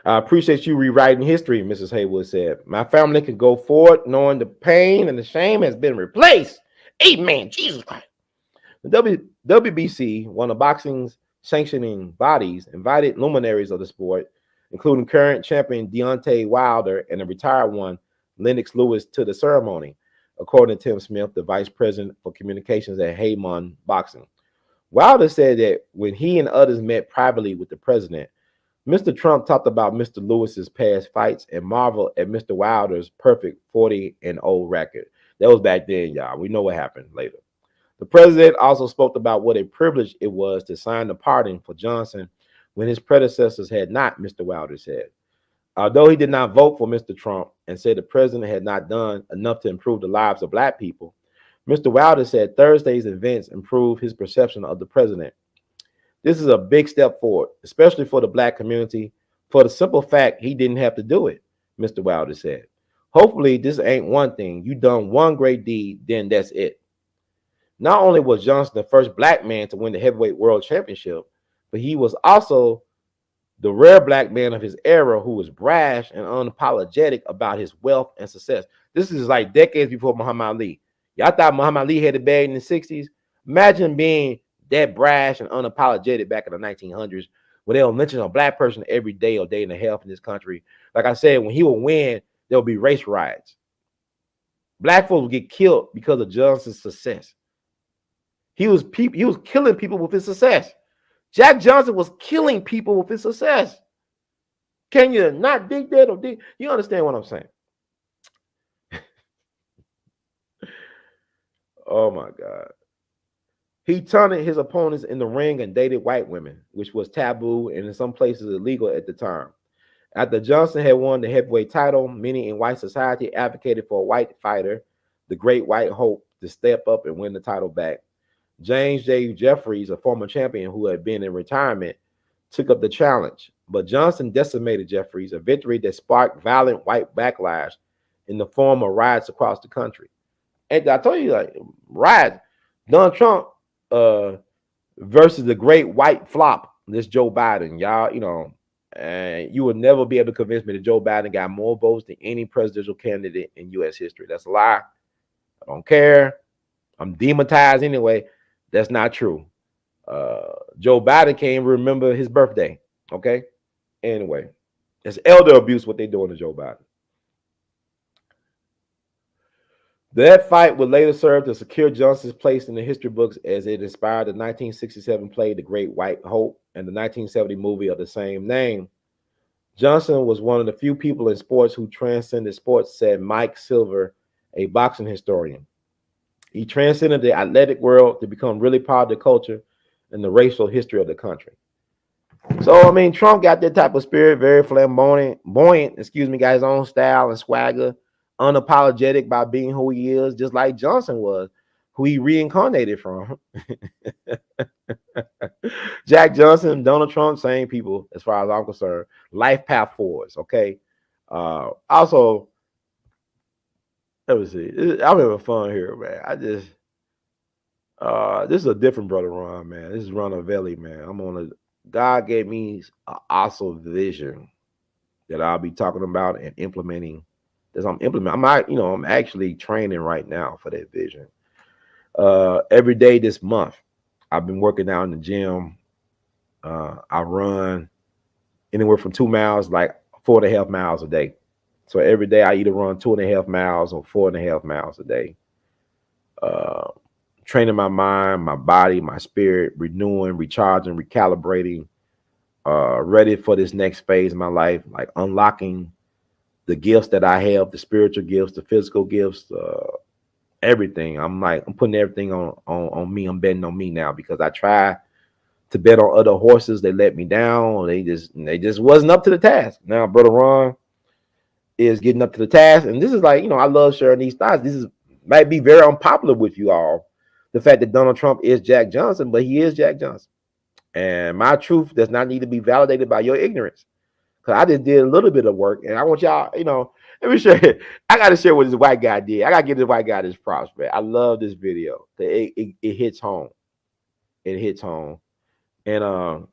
I appreciate you rewriting history, Mrs. Haywood said. My family can go forward knowing the pain and the shame has been replaced. Amen. Jesus Christ. The WBC, one of boxing's sanctioning bodies, invited luminaries of the sport, including current champion Deontay Wilder and the retired one, Lennox Lewis, to the ceremony, according to Tim Smith, the vice president for communications at Haymon Boxing. Wilder said that when he and others met privately with the president, Mr. Trump talked about Mr. Lewis's past fights and marveled at Mr. Wilder's perfect 40-0 record. That was back then, y'all. We know what happened later. The president also spoke about what a privilege it was to sign the pardon for Johnson when his predecessors had not, Mr. Wilder said. Although he did not vote for Mr. Trump and said the president had not done enough to improve the lives of black people, Mr. Wilder said Thursday's events improved his perception of the president. This is a big step forward, especially for the black community, for the simple fact he didn't have to do it, Mr. Wilder said. Hopefully, this ain't one thing. You done one great deed, then that's it. Not only was Johnson the first black man to win the heavyweight world championship, but he was also the rare black man of his era who was brash and unapologetic about his wealth and success. This is like decades before Muhammad Ali. Y'all thought Muhammad Ali had it bad in the 60s? Imagine being that brash and unapologetic back in the 1900s, where they'll lynch a black person every day or day and a half in this country. Like I said, when he would win, there'll be race riots. Black folks would get killed because of Johnson's success. He was killing people with his success. Jack Johnson was killing people with his success. Can you not dig that or dig? You understand what I'm saying? Oh my God. He taunted his opponents in the ring and dated white women, which was taboo and in some places illegal at the time. After Johnson had won the heavyweight title, many in white society advocated for a white fighter, the great white hope, to step up and win the title back. James J. Jeffries, a former champion who had been in retirement, took up the challenge, but Johnson decimated Jeffries, a victory that sparked violent white backlash in the form of riots across the country. And I told you, like, riots, Donald Trump versus the great white flop, this Joe Biden. Y'all, and you would never be able to convince me that Joe Biden got more votes than any presidential candidate in U.S. history. That's a lie. I don't care. I'm demonetized anyway. That's not true. Joe Biden can't remember his birthday. Okay. Anyway, it's elder abuse what they're doing to Joe Biden. That fight would later serve to secure Johnson's place in the history books as it inspired the 1967 play The Great White Hope and the 1970 movie of the same name. Johnson was one of the few people in sports who transcended sports, said Mike Silver, a boxing historian. He transcended the athletic world to become really part of the culture and the racial history of the country. So, I mean, Trump got that type of spirit, very flamboyant, got his own style and swagger, unapologetic by being who he is, just like Johnson was, who he reincarnated from. Jack Johnson, Donald Trump, same people as far as I'm concerned. Life path forwards, okay? Also, let me see. I'm having fun here, man. This is a different brother Ron, man. This is Ron Avelli, man. God gave me an awesome vision that I'll be talking about and implementing. I'm actually training right now for that vision. Every day this month, I've been working out in the gym. I run anywhere from 2 miles, like 4.5 miles a day. So every day I either run 2.5 miles or 4.5 miles a day. Training my mind, my body, my spirit, renewing, recharging, recalibrating, ready for this next phase of my life, like unlocking the gifts that I have, the spiritual gifts, the physical gifts, everything. I'm putting everything on me. I'm betting on me now because I try to bet on other horses. They let me down. They just wasn't up to the task. Now, Brother Ron is getting up to the task. And this is I love sharing these thoughts. Might be very unpopular with you all. The fact that Donald Trump is Jack Johnson, but he is Jack Johnson. And my truth does not need to be validated by your ignorance. Because I just did a little bit of work. And I want y'all, let me share. I got to share what this white guy did. I got to give this white guy this props, man. I love this video. It hits home. It hits home. And I'll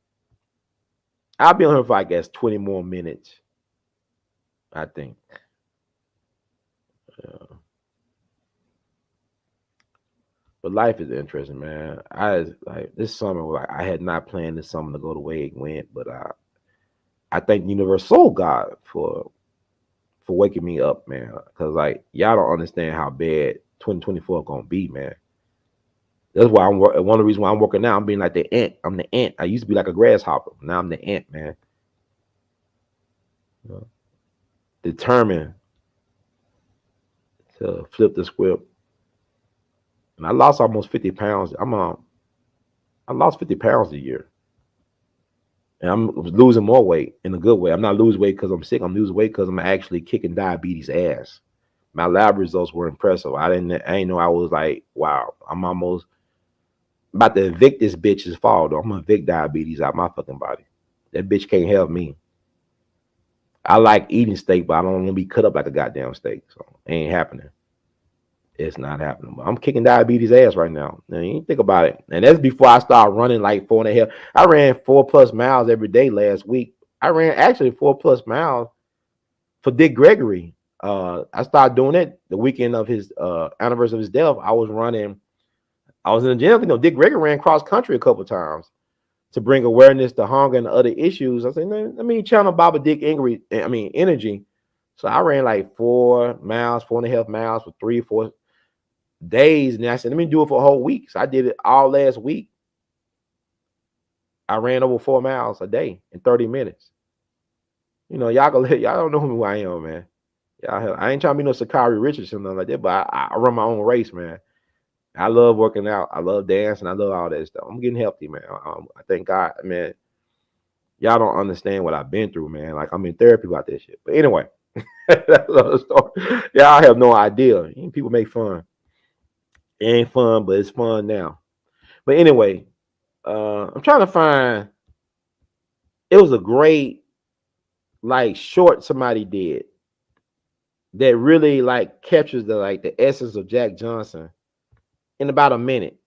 be on here for, I guess, 20 more minutes, I think. But life is interesting, man. This summer, I had not planned this summer to go the way it went, but I thank the universal God for waking me up, man. Because y'all don't understand how bad 2024 gonna be, man. That's why one of the reasons why I'm working now. I'm being like the ant. I'm the ant. I used to be like a grasshopper. Now I'm the ant, man. Determined to flip the script. And I lost almost 50 pounds. I lost 50 pounds a year. And I'm losing more weight in a good way. I'm not losing weight because I'm sick. I'm losing weight because I'm actually kicking diabetes ass. My lab results were impressive. I didn't know I was wow, I'm almost about to evict this bitch's fall, though. I'm gonna evict diabetes out my fucking body. That bitch can't help me. I like eating steak, but I don't want to be cut up like a goddamn steak. So it ain't happening. It's not happening. I'm kicking diabetes ass right now. Now you think about it. And that's before I start running 4.5. I ran 4+ miles every day last week. I ran actually 4+ miles for Dick Gregory. I started doing it the weekend of his anniversary of his death. I was in the gym. Dick Gregory ran cross country a couple times to bring awareness to hunger and other issues. I said, let me channel Baba Dick energy. So I ran 4 miles, 4.5 miles for 3 or 4 days, and I said, let me do it for a whole week. So I did it all last week. I ran over 4 miles a day in 30 minutes. Y'all don't know who I am, man. I ain't trying to be no Sakari Richardson or nothing like that, but I run my own race, man. I love working out. I love dancing. I love all that stuff. I'm getting healthy, man. I thank God, man. Y'all don't understand what I've been through, man. I'm in therapy about this shit. But anyway, that's another story. Y'all have no idea. People make fun. It ain't fun, but it's fun now. But anyway, I'm trying to find it was a great like short somebody did that really like captures the essence of Jack Johnson in about a minute.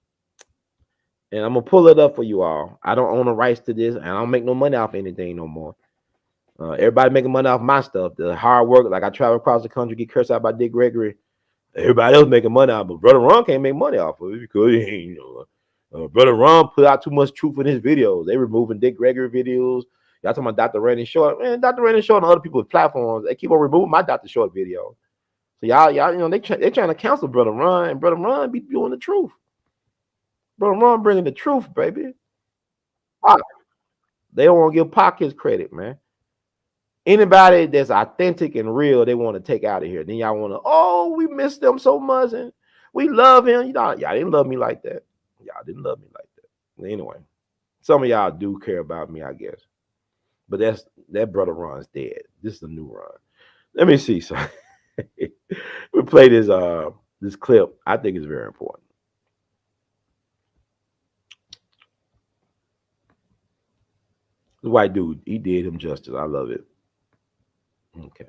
And I'm gonna pull it up for you all. I don't own the rights to this, and I don't make no money off anything no more. Everybody making money off my stuff. The hard work, like I travel across the country, get cursed out by Dick Gregory. Everybody else making money off, but Brother Ron can't make money off of it because he ain't, Brother Ron put out too much truth in his videos. They removing Dick Gregory videos. Y'all talking about Dr. Randy Short, man. Dr. Randy Short and other people's platforms, they keep on removing my Dr. Short video. So y'all, they trying to cancel Brother Ron, and Brother Ron be doing the truth. Brother Ron bringing the truth, baby. They don't want to give Pac his credit, man. Anybody that's authentic and real, they want to take out of here. Then y'all want to, oh, we miss them so much and we love him. Y'all didn't love me like that. Y'all didn't love me like that. Anyway, some of y'all do care about me, I guess. But that Brother Ron's dead. This is the new Ron. Let me see. So we play this clip. I think it's very important. The white dude, he did him justice. I love it. Okay.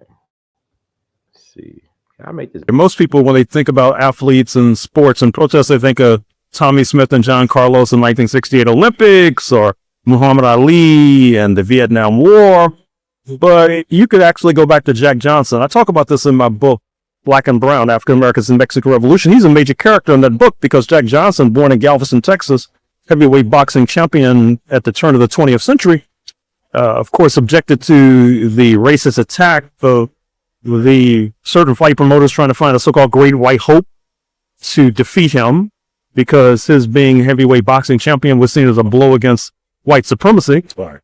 Let's see. Can I make this? Most people, when they think about athletes and sports and protests, they think of Tommy Smith and John Carlos in 1968 Olympics or Muhammad Ali and the Vietnam War. But you could actually go back to Jack Johnson. I talk about this in my book, Black and Brown, African Americans in Mexican Revolution. He's a major character in that book because Jack Johnson, born in Galveston, Texas, heavyweight boxing champion at the turn of the 20th century, of course, subjected to the racist attack of the certain fight promoters trying to find a so-called great white hope to defeat him because his being heavyweight boxing champion was seen as a blow against white supremacy. Right.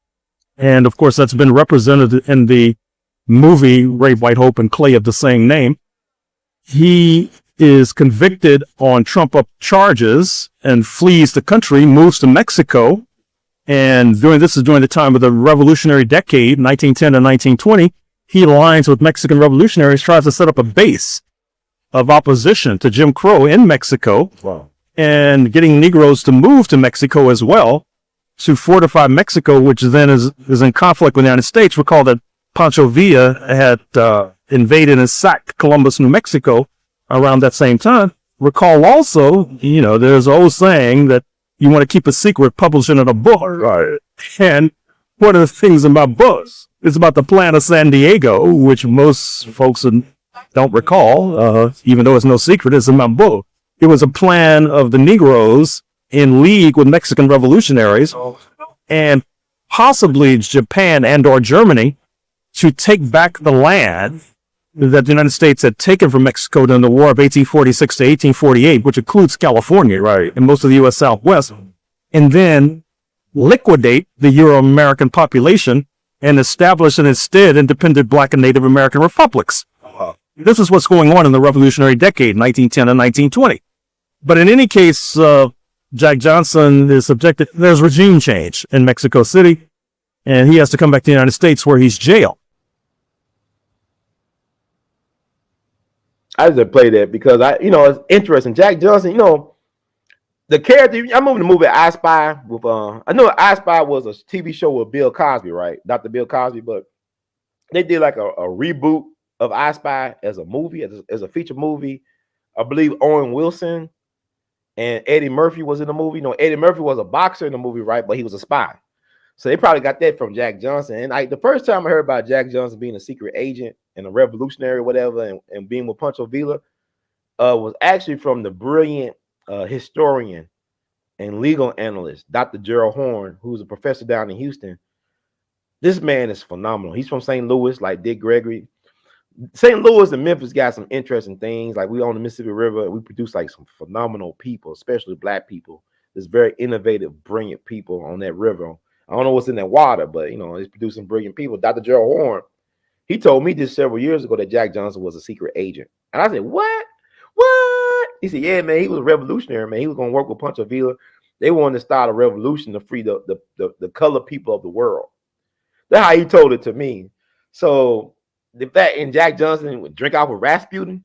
And of course, that's been represented in the movie Great White Hope and Clay of the same name. He is convicted on Trump-up charges and flees the country, moves to Mexico. And during the time of the Revolutionary Decade, 1910 and 1920, he aligns with Mexican revolutionaries, tries to set up a base of opposition to Jim Crow in Mexico. Wow. And getting Negroes to move to Mexico as well to fortify Mexico, which then is in conflict with the United States. Recall that Pancho Villa had invaded and sacked Columbus, New Mexico around that same time. Recall also, there's an old saying that you want to keep a secret, publish it in a book. Right. And one of the things in my books is about the plan of San Diego, which most folks don't recall, even though it's no secret, it's in my book. It was a plan of the Negroes in league with Mexican revolutionaries and possibly Japan and or Germany to take back the land that the United States had taken from Mexico during the War of 1846 to 1848, which includes California, right, and most of the U.S. Southwest, and then liquidate the Euro-American population and establish instead independent Black and Native American republics. This is what's going on in the Revolutionary Decade, 1910 and 1920. But in any case, Jack Johnson is subjected, there's regime change in Mexico City, and he has to come back to the United States where he's jailed. I just play that because it's interesting. Jack Johnson, the character. I'm moving the movie I Spy with. I know I Spy was a TV show with Bill Cosby, right? Dr. Bill Cosby, but they did like a reboot of I Spy as a movie, as a feature movie. I believe Owen Wilson and Eddie Murphy was in the movie. Eddie Murphy was a boxer in the movie, right? But he was a spy. So they probably got that from Jack Johnson. And the first time I heard about Jack Johnson being a secret agent and a revolutionary or whatever and being with Pancho Villa was actually from the brilliant historian and legal analyst, Dr. Gerald Horn, who's a professor down in Houston. This man is phenomenal. He's from St. Louis, like Dick Gregory. St. Louis and Memphis got some interesting things. Like we on the Mississippi River, and we produce like some phenomenal people, especially Black people. There's very innovative, brilliant people on that river. I don't know what's in that water, but it's producing brilliant people. Dr. Gerald Horn, he told me this several years ago that Jack Johnson was a secret agent. And I said, what? He said, yeah, man, he was a revolutionary, man. He was going to work with Pancho Villa. They wanted to start a revolution to free the colored people of the world. That's how he told it to me. So the fact in Jack Johnson would drink out with Rasputin,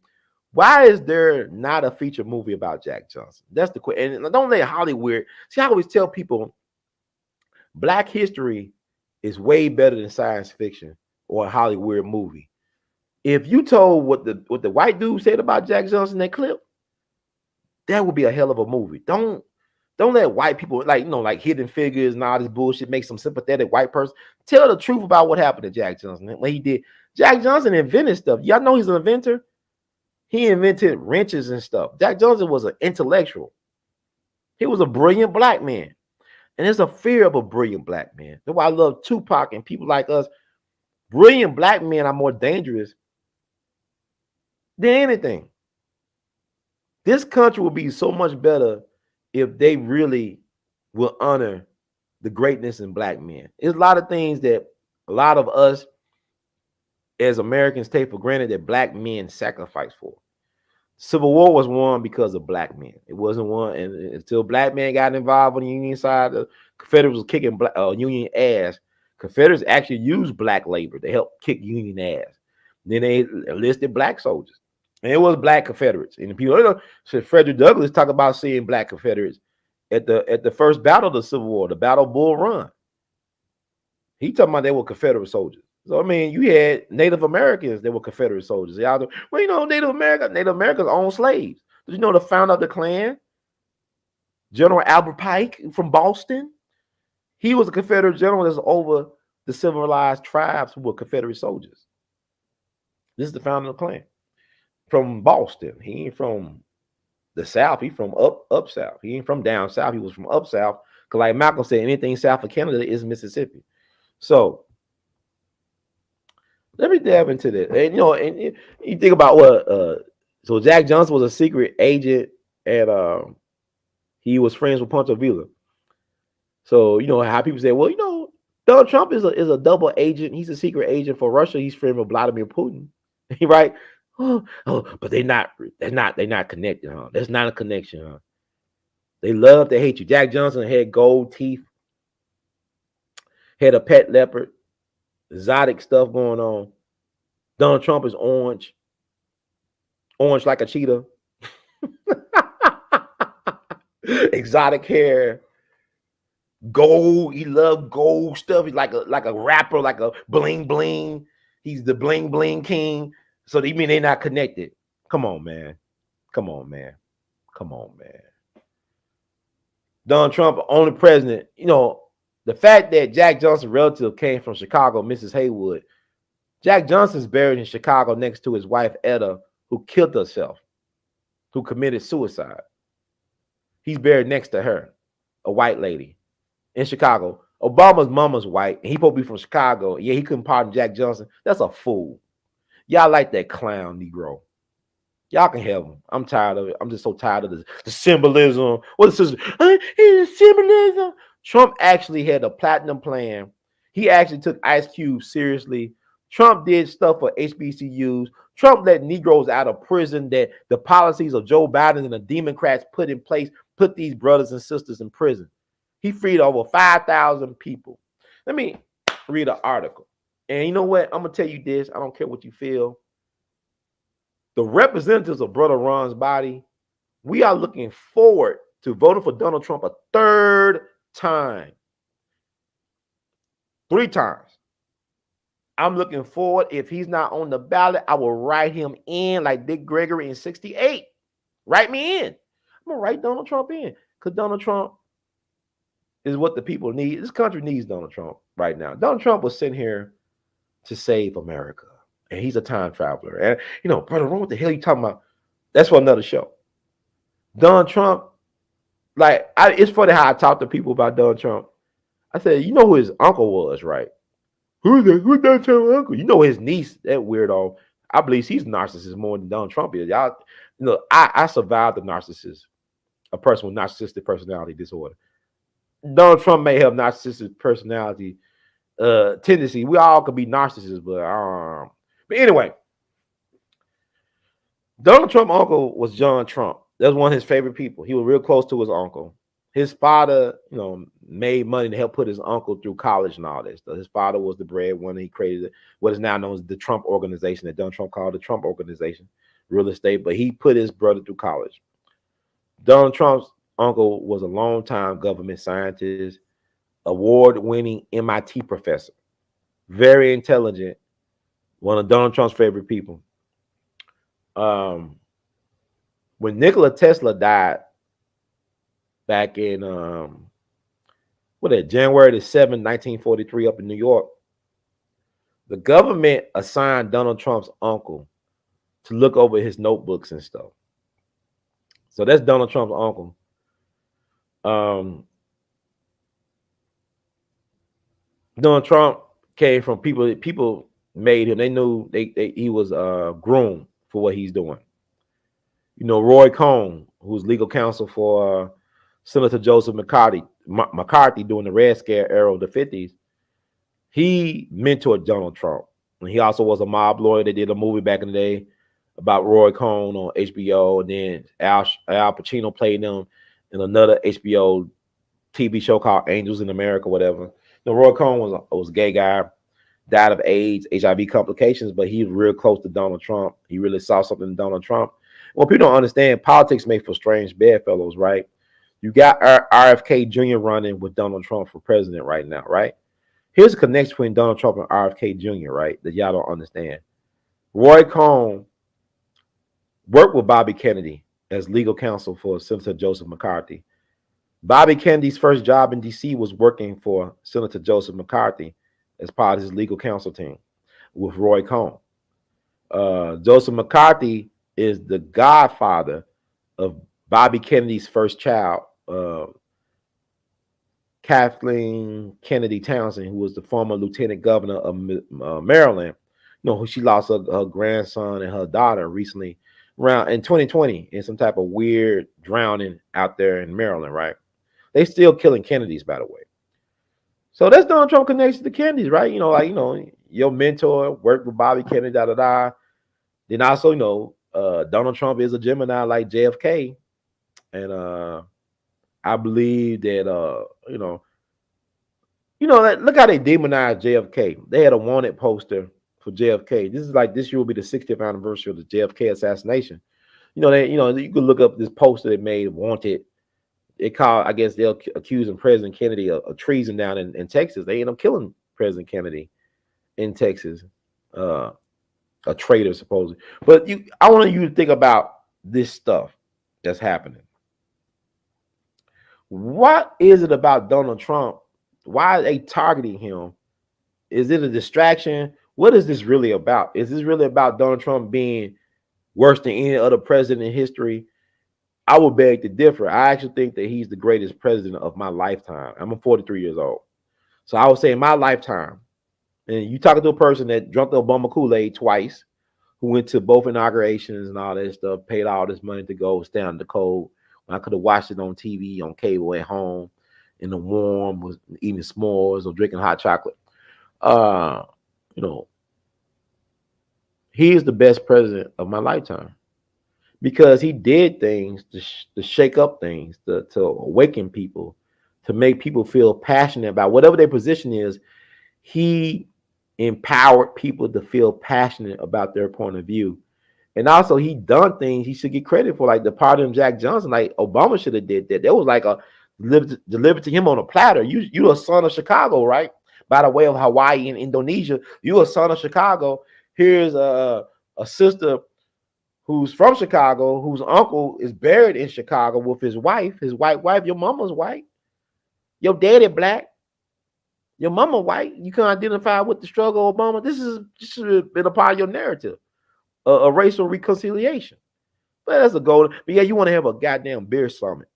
why is there not a feature movie about Jack Johnson? That's the question. And don't let Hollywood. See, I always tell people, Black history is way better than science fiction or a Hollywood movie. If you told what the white dude said about Jack Johnson in that clip, that would be a hell of a movie. Don't let white people, like, like Hidden Figures and all this bullshit, make some sympathetic white person. Tell the truth about what happened to Jack Johnson. When he did, Jack Johnson invented stuff. Y'all know he's an inventor. He invented wrenches and stuff. Jack Johnson was an intellectual. He was a brilliant black man. And there's a fear of a brilliant black man. That's why I love Tupac and people like us. Brilliant black men are more dangerous than anything. This country will be so much better if they really will honor the greatness in black men. There's a lot of things that a lot of us as Americans take for granted that black men sacrifice for. Civil War was won because of black men. It wasn't won until black men got involved on the Union side. The Confederates was kicking Union ass. Confederates actually used black labor to help kick Union ass. Then they enlisted black soldiers. And it was black Confederates. And the people, Frederick Douglass talk about seeing black Confederates at the first battle of the Civil War, the Battle of Bull Run. He talking about they were Confederate soldiers. So, I mean, you had Native Americans that were Confederate soldiers. Y'all, well, Native Americans owned slaves. Did you know the founder of the Klan, General Albert Pike from Boston? He was a Confederate general that's over the civilized tribes who were Confederate soldiers. This is the founder of the Klan. From Boston. He ain't from the South. He from up South. He ain't from down South. He was from up South. Because like Malcolm said, anything south of Canada is Mississippi. So let me dive into this. And and you think about what so Jack Johnson was a secret agent and he was friends with Ponto Villa. So how people say, well, Donald Trump is a double agent. He's a secret agent for Russia. He's friends with Vladimir Putin. Right? Oh, but they're not connected, huh? There's not a connection, huh? They love to hate you. Jack Johnson had gold teeth, had a pet leopard, exotic stuff going on. Donald Trump is orange like a cheetah, exotic hair, gold. He loved gold stuff. He's like a rapper, like a bling bling. He's the bling bling king. So you mean they're not connected? Come on, man. Donald Trump, only president. The fact that Jack Johnson's relative came from Chicago, Mrs. Haywood. Jack Johnson's buried in Chicago next to his wife, Etta, who killed herself, who committed suicide. He's buried next to her, a white lady in Chicago. Obama's mama's white, and he supposed to be from Chicago. Yeah, he couldn't pardon Jack Johnson. That's a fool. Y'all like that clown Negro. Y'all can have him. I'm tired of it. I'm just so tired of the symbolism. What is this? Symbolism. Trump actually had a platinum plan. He actually took Ice Cube seriously. Trump did stuff for HBCUs. Trump let Negroes out of prison that the policies of Joe Biden and the Democrats put in place, put these brothers and sisters in prison. He freed over 5,000 people. Let me read an article. And you know what? I'm going to tell you this. I don't care what you feel. The representatives of Brother Ron's body, we are looking forward to voting for Donald Trump a third time. 3 times. I'm looking forward. If he's not on the ballot, I will write him in like Dick Gregory in 68. Write me in. I'm going to write Donald Trump in because Donald Trump is what the people need. This country needs Donald Trump right now. Donald Trump was sent here to save America. And he's a time traveler. And, Brother Ron, what the hell are you talking about? That's for another show. Donald Trump, it's funny how I talk to people about Donald Trump. I said, you know who his uncle was, right? Who's Donald Trump's uncle? You know his niece, that weirdo. I believe he's a narcissist more than Donald Trump is. Y'all, I survived the narcissist, a person with narcissistic personality disorder. Donald Trump may have narcissistic personality tendency. We all could be narcissists, but anyway, Donald Trump's uncle was John Trump. That was one of his favorite people. He was real close to his uncle. His father, made money to help put his uncle through college and all that stuff. His father was the breadwinner. He created what is now known as the Trump Organization, that Donald Trump called the Trump Organization, real estate. But he put his brother through college. Donald Trump's uncle was a longtime government scientist. award-winning MIT professor, very intelligent, one of Donald Trump's favorite people. When Nikola Tesla died back in January the 7th, 1943, up in New York, the government assigned Donald Trump's uncle to look over his notebooks and stuff. So that's Donald Trump's uncle. Donald Trump came from people made him. They knew he was groomed for what he's doing. You know, Roy Cohn, who's legal counsel for Senator Joseph McCarthy during the Red Scare era of the 50s, he mentored Donald Trump. And he also was a mob lawyer. They did a movie back in the day about Roy Cohn on HBO, and then Al Pacino played him in another HBO TV show called Angels in America, whatever. Now, Roy Cohn was a gay guy, died of AIDS, HIV complications, but he was real close to Donald Trump. He really saw something in Donald Trump. Well, people don't understand, politics make for strange bedfellows, right? You got RFK Jr. running with Donald Trump for president right now, right? Here's a connection between Donald Trump and RFK Jr., right, that y'all don't understand. Roy Cohn worked with Bobby Kennedy as legal counsel for Senator Joseph McCarthy. Bobby Kennedy's first job in D.C. was working for Senator Joseph McCarthy as part of his legal counsel team with Roy Cohn. Joseph McCarthy is the godfather of Bobby Kennedy's first child, Kathleen Kennedy Townsend, who was the former lieutenant governor of Maryland. You know, she lost her grandson and her daughter recently around in 2020 in some type of weird drowning out there in Maryland, right? They still killing Kennedys, by the way. So that's Donald Trump connection to Kennedys, right? You know, like, you know, your mentor worked with Bobby Kennedy, da. Then also, you know, Donald Trump is a Gemini like JFK. And I believe that look how they demonized JFK. They had a wanted poster for JFK. This year will be the 60th anniversary of the JFK assassination. You could look up this poster they made wanted. I guess they're accusing President Kennedy of treason down in Texas. They end up killing President Kennedy in Texas, a traitor supposedly. But I want you to think about this stuff that's happening. What is it about Donald Trump? Why are they targeting him? Is it a distraction? What is this really about? Is this really about Donald Trump being worse than any other president in history? I would beg to differ. I actually think that he's the greatest president of my lifetime. I'm 43 years old. So I would say in my lifetime, and you talking to a person that drank the Obama Kool-Aid twice, who went to both inaugurations and all that stuff, paid all this money to go stand in the cold, when I could have watched it on TV, on cable at home, in the warm, was eating s'mores or drinking hot chocolate. He is the best president of my lifetime. Because he did things to shake up things, to awaken people, to make people feel passionate about whatever their position is. He empowered people to feel passionate about their point of view. And also he done things he should get credit for, like the pardon of Jack Johnson. Like Obama should have did that. That was like a delivered to him on a platter. You a son of Chicago, right? By the way of Hawaii and Indonesia, you a son of Chicago. Here's a sister who's from Chicago, whose uncle is buried in Chicago with his wife, his white wife. Your mama's white. Your daddy black. Your mama white. You can identify with the struggle of Obama. This should have been a part of your narrative, a racial reconciliation. But that's a goal. But yeah, you want to have a goddamn beer summit.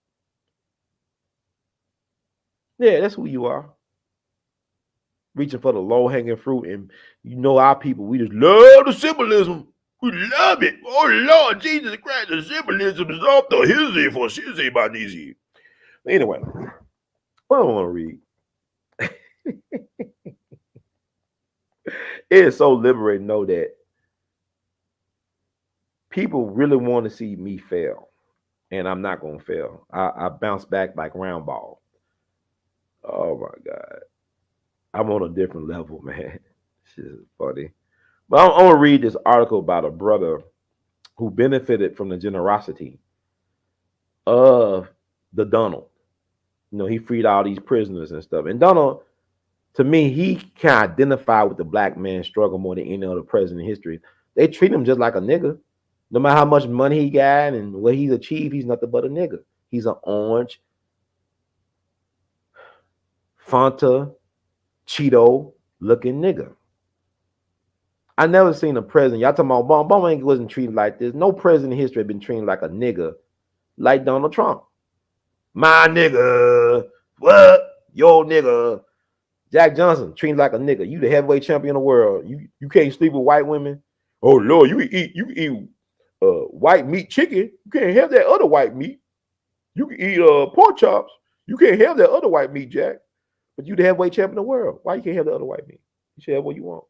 Yeah, that's who you are. Reaching for the low-hanging fruit. And you know our people, we just love the symbolism. We love it. Oh, Lord Jesus Christ, the symbolism is off the hizzy for shizzy by easy. Anyway, what I want to read. It is so liberating to know that people really want to see me fail. And I'm not going to fail. I bounce back like round ball. Oh, my God. I'm on a different level, man. This is funny. But I'm going to read this article about a brother who benefited from the generosity of the Donald. He freed all these prisoners and stuff. And Donald, to me, he can identify with the black man struggle more than any other president in history. They treat him just like a nigga. No matter how much money he got and what he's achieved, he's nothing but a nigga. He's an orange, Fanta, Cheeto looking nigga. I never seen a president. Y'all talking about Obama wasn't treated like this. No president in history had been treated like a nigga like Donald Trump. My nigga. What? Yo nigga. Jack Johnson treated like a nigga. You the heavyweight champion of the world. You can't sleep with white women. Oh Lord, you eat white meat chicken. You can't have that other white meat. You can eat pork chops. You can't have that other white meat, Jack. But you the heavyweight champion of the world. Why you can't have the other white meat? You should have what you want.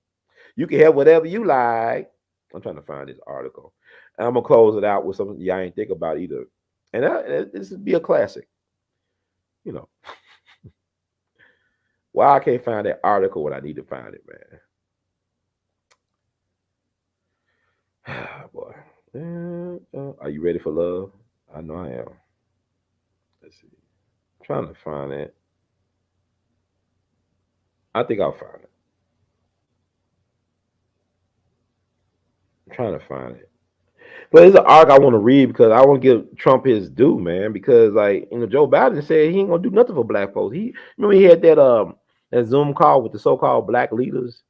You can have whatever you like. I'm trying to find this article. And I'm gonna close it out with something y'all ain't think about either. And this would be a classic. Why I can't find that article when I need to find it, man. Boy. Are you ready for love? I know I am. Let's see. I'm trying to find it. I think I'll find it. I'm trying to find it. But it's an article I want to read because I want to give Trump his due, man. Because Joe Biden said he ain't gonna do nothing for black folks. Remember he had that Zoom call with the so-called black leaders,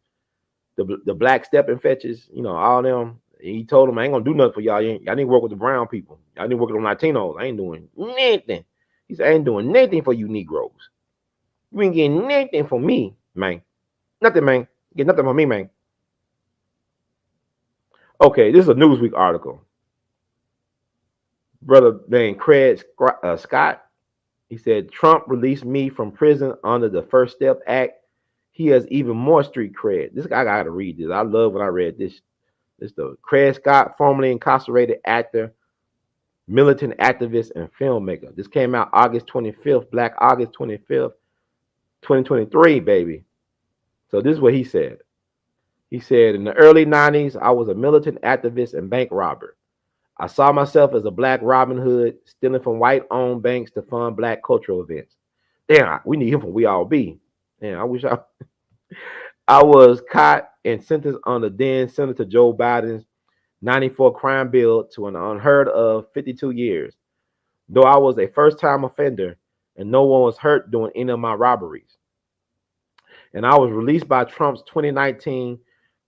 the black stepping fetches, all them. And he told them, I ain't gonna do nothing for y'all. Y'all need to work with the brown people. Y'all need to work with them Latinos. I ain't doing nothing. He said, I ain't doing nothing for you Negroes. You ain't getting nothing from me, man. Nothing, man. Get nothing from me, man. Okay, this is a Newsweek article. Brother named Craig Scott, he said, Trump released me from prison under the First Step Act. He has even more street cred. This guy, I got to read this. I love when I read this. This the Craig Scott, formerly incarcerated actor, militant activist, and filmmaker. This came out August 25th, Black August 25th, 2023, baby. So this is what he said. He said, in the early 90s, I was a militant activist and bank robber. I saw myself as a black Robin Hood, stealing from white-owned banks to fund black cultural events. Damn, we need him from We All Be. Damn, I wish I was caught and sentenced under then Senator Joe Biden's 94 crime bill to an unheard of 52 years. Though I was a first-time offender and no one was hurt during any of my robberies. And I was released by Trump's 2019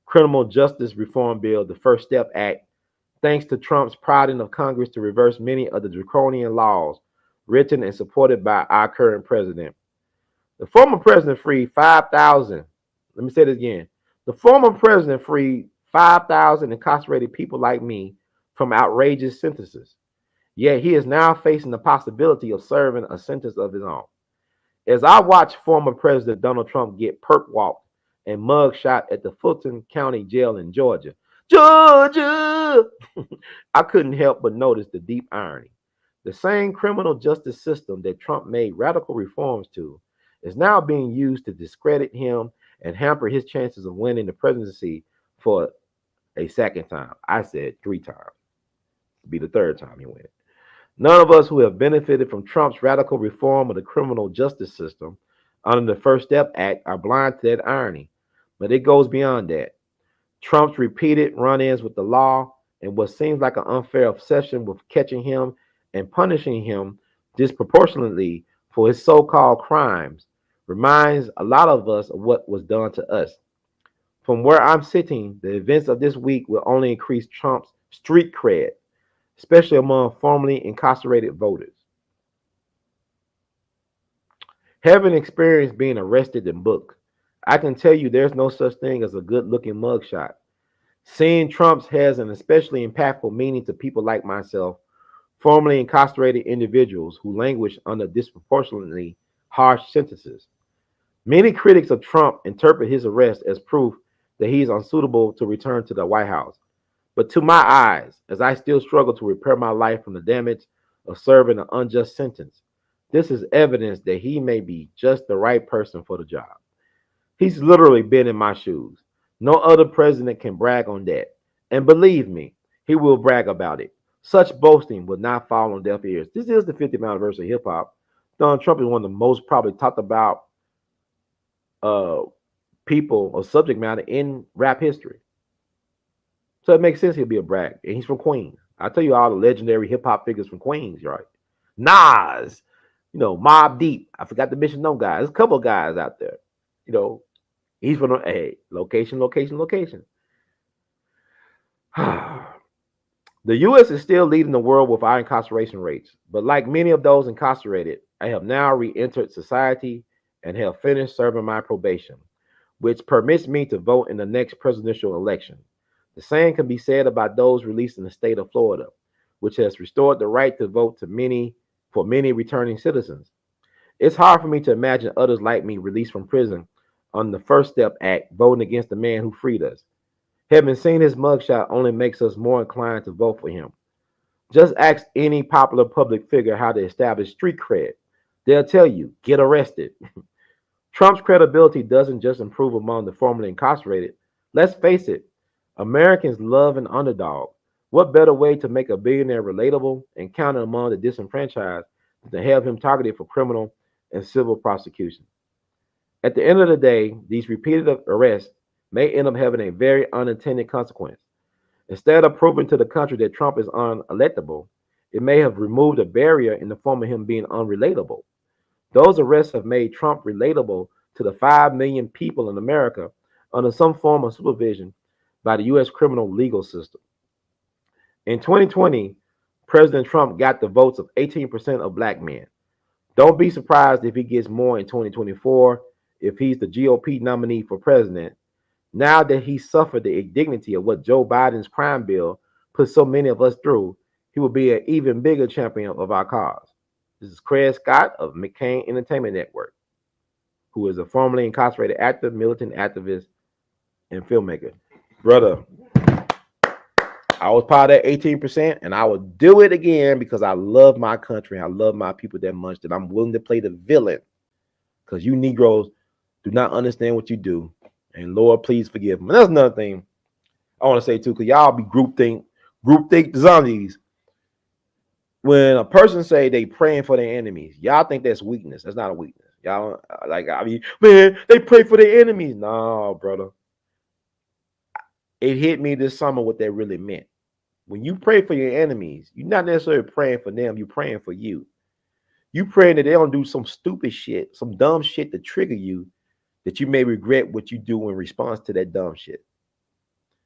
Criminal Justice Reform Bill, the First Step Act, thanks to Trump's prodding of Congress to reverse many of the draconian laws written and supported by our current president. The former president freed 5,000. Let me say this again. The former president freed 5,000 incarcerated people like me from outrageous sentences. Yet he is now facing the possibility of serving a sentence of his own. As I watch former President Donald Trump get perp walked and mug shot at the Fulton County Jail in Georgia, I couldn't help but notice the deep irony. The same criminal justice system that Trump made radical reforms to is now being used to discredit him and hamper his chances of winning the presidency for a second time. I said 3 times. It'll be the 3rd time he wins. None of us who have benefited from Trump's radical reform of the criminal justice system under the First Step Act are blind to that irony. But it goes beyond that. Trump's repeated run-ins with the law and what seems like an unfair obsession with catching him and punishing him disproportionately for his so-called crimes reminds a lot of us of what was done to us. From where I'm sitting, the events of this week will only increase Trump's street cred, especially among formerly incarcerated voters. Having experienced being arrested and booked, I can tell you there's no such thing as a good-looking mugshot. Seeing Trump's has an especially impactful meaning to people like myself, formerly incarcerated individuals who languish under disproportionately harsh sentences. Many critics of Trump interpret his arrest as proof that he is unsuitable to return to the White House. But to my eyes, as I still struggle to repair my life from the damage of serving an unjust sentence, this is evidence that he may be just the right person for the job. He's literally been in my shoes. No other president can brag on that. And believe me, he will brag about it. Such boasting will not fall on deaf ears. This is the 50th anniversary of hip hop. Donald Trump is one of the most probably talked about people or subject matter in rap history. So it makes sense he'll be a brag. And he's from Queens. I tell you all the legendary hip hop figures from Queens, right? Nas, Mobb Deep. I forgot to mention them guys. There's a couple of guys out there. He's from location. The U.S. is still leading the world with our incarceration rates, but like many of those incarcerated, I have now re-entered society and have finished serving my probation, which permits me to vote in the next presidential election. The same can be said about those released in the state of Florida, which has restored the right to vote for many returning citizens. It's hard for me to imagine others like me released from prison on the First Step Act, voting against the man who freed us. Having seen his mugshot only makes us more inclined to vote for him. Just ask any popular public figure how to establish street cred. They'll tell you, get arrested. Trump's credibility doesn't just improve among the formerly incarcerated. Let's face it, Americans love an underdog. What better way to make a billionaire relatable and counted among the disenfranchised than to have him targeted for criminal and civil prosecution? At the end of the day, these repeated arrests may end up having a very unintended consequence. Instead of proving to the country that Trump is unelectable, it may have removed a barrier in the form of him being unrelatable. Those arrests have made Trump relatable to the 5 million people in America under some form of supervision by the U.S. criminal legal system. In 2020, President Trump got the votes of 18% of black men. Don't be surprised if he gets more in 2024 if he's the GOP nominee for president. Now that he suffered the indignity of what Joe Biden's crime bill put so many of us through, he will be an even bigger champion of our cause. This is Craig Scott of McCain Entertainment Network, who is a formerly incarcerated actor, militant activist, and filmmaker. Brother, I was part of that 18%, and I will do it again because I love my country. I love my people that much that I'm willing to play the villain because you Negroes do not understand what you do. And Lord, please forgive them. And that's another thing I want to say too, because y'all be groupthink zombies. When a person say they praying for their enemies, y'all think that's weakness. That's not a weakness. Y'all man, they pray for their enemies. No, brother. It hit me this summer what that really meant. When you pray for your enemies, you're not necessarily praying for them. You're praying for you. You praying that they don't do some stupid shit, some dumb shit to trigger you, that you may regret what you do in response to that dumb shit.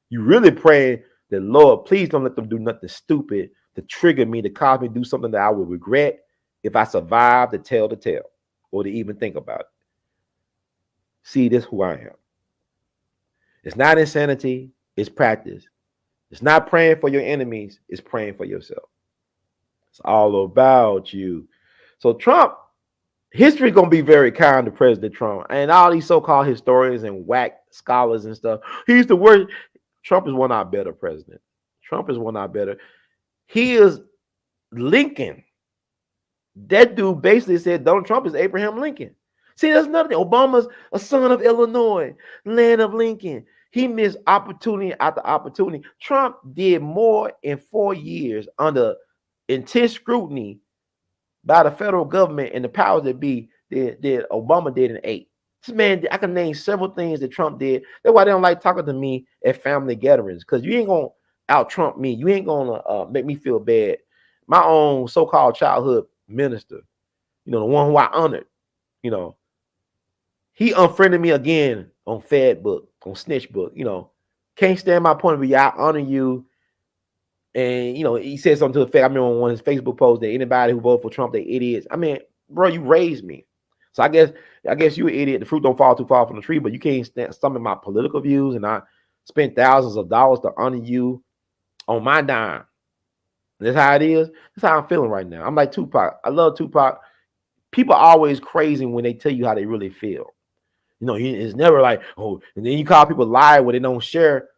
You really praying that, Lord, please don't let them do nothing stupid to trigger me, to cause me to do something that I will regret if I survive to tell the tale or to even think about it. See, this is who I am. It's not insanity, it's practice. It's not praying for your enemies, it's praying for yourself. It's all about you. So Trump, history is going to be very kind to President Trump and all these so-called historians and whack scholars and stuff. He's the worst. Trump is one of our better presidents. Trump is one of our better. He is Lincoln. That dude basically said Donald Trump is Abraham Lincoln. See, that's nothing. Obama's a son of Illinois, land of Lincoln. He missed opportunity after opportunity. Trump did more in 4 years under intense scrutiny by the federal government and the powers that be did Obama did in 8. This man, I can name several things that Trump did. That's why they don't like talking to me at family gatherings, because you ain't gonna out Trump me. You ain't gonna make me feel bad. My own so-called childhood minister, the one who I honored, he unfriended me again on Fed book, on Snitch book. Can't stand my point of view. I honor you. And, he said something to the effect, I remember on one of his Facebook posts, that anybody who voted for Trump, they idiots. I mean, bro, you raised me. So I guess you an idiot. The fruit don't fall too far from the tree, but you can't stomach my political views. And I spent thousands of dollars to honor you on my dime. That's how it is. That's how I'm feeling right now. I'm like Tupac. I love Tupac. People are always crazy when they tell you how they really feel. It's never like, oh, and then you call people lie when they don't share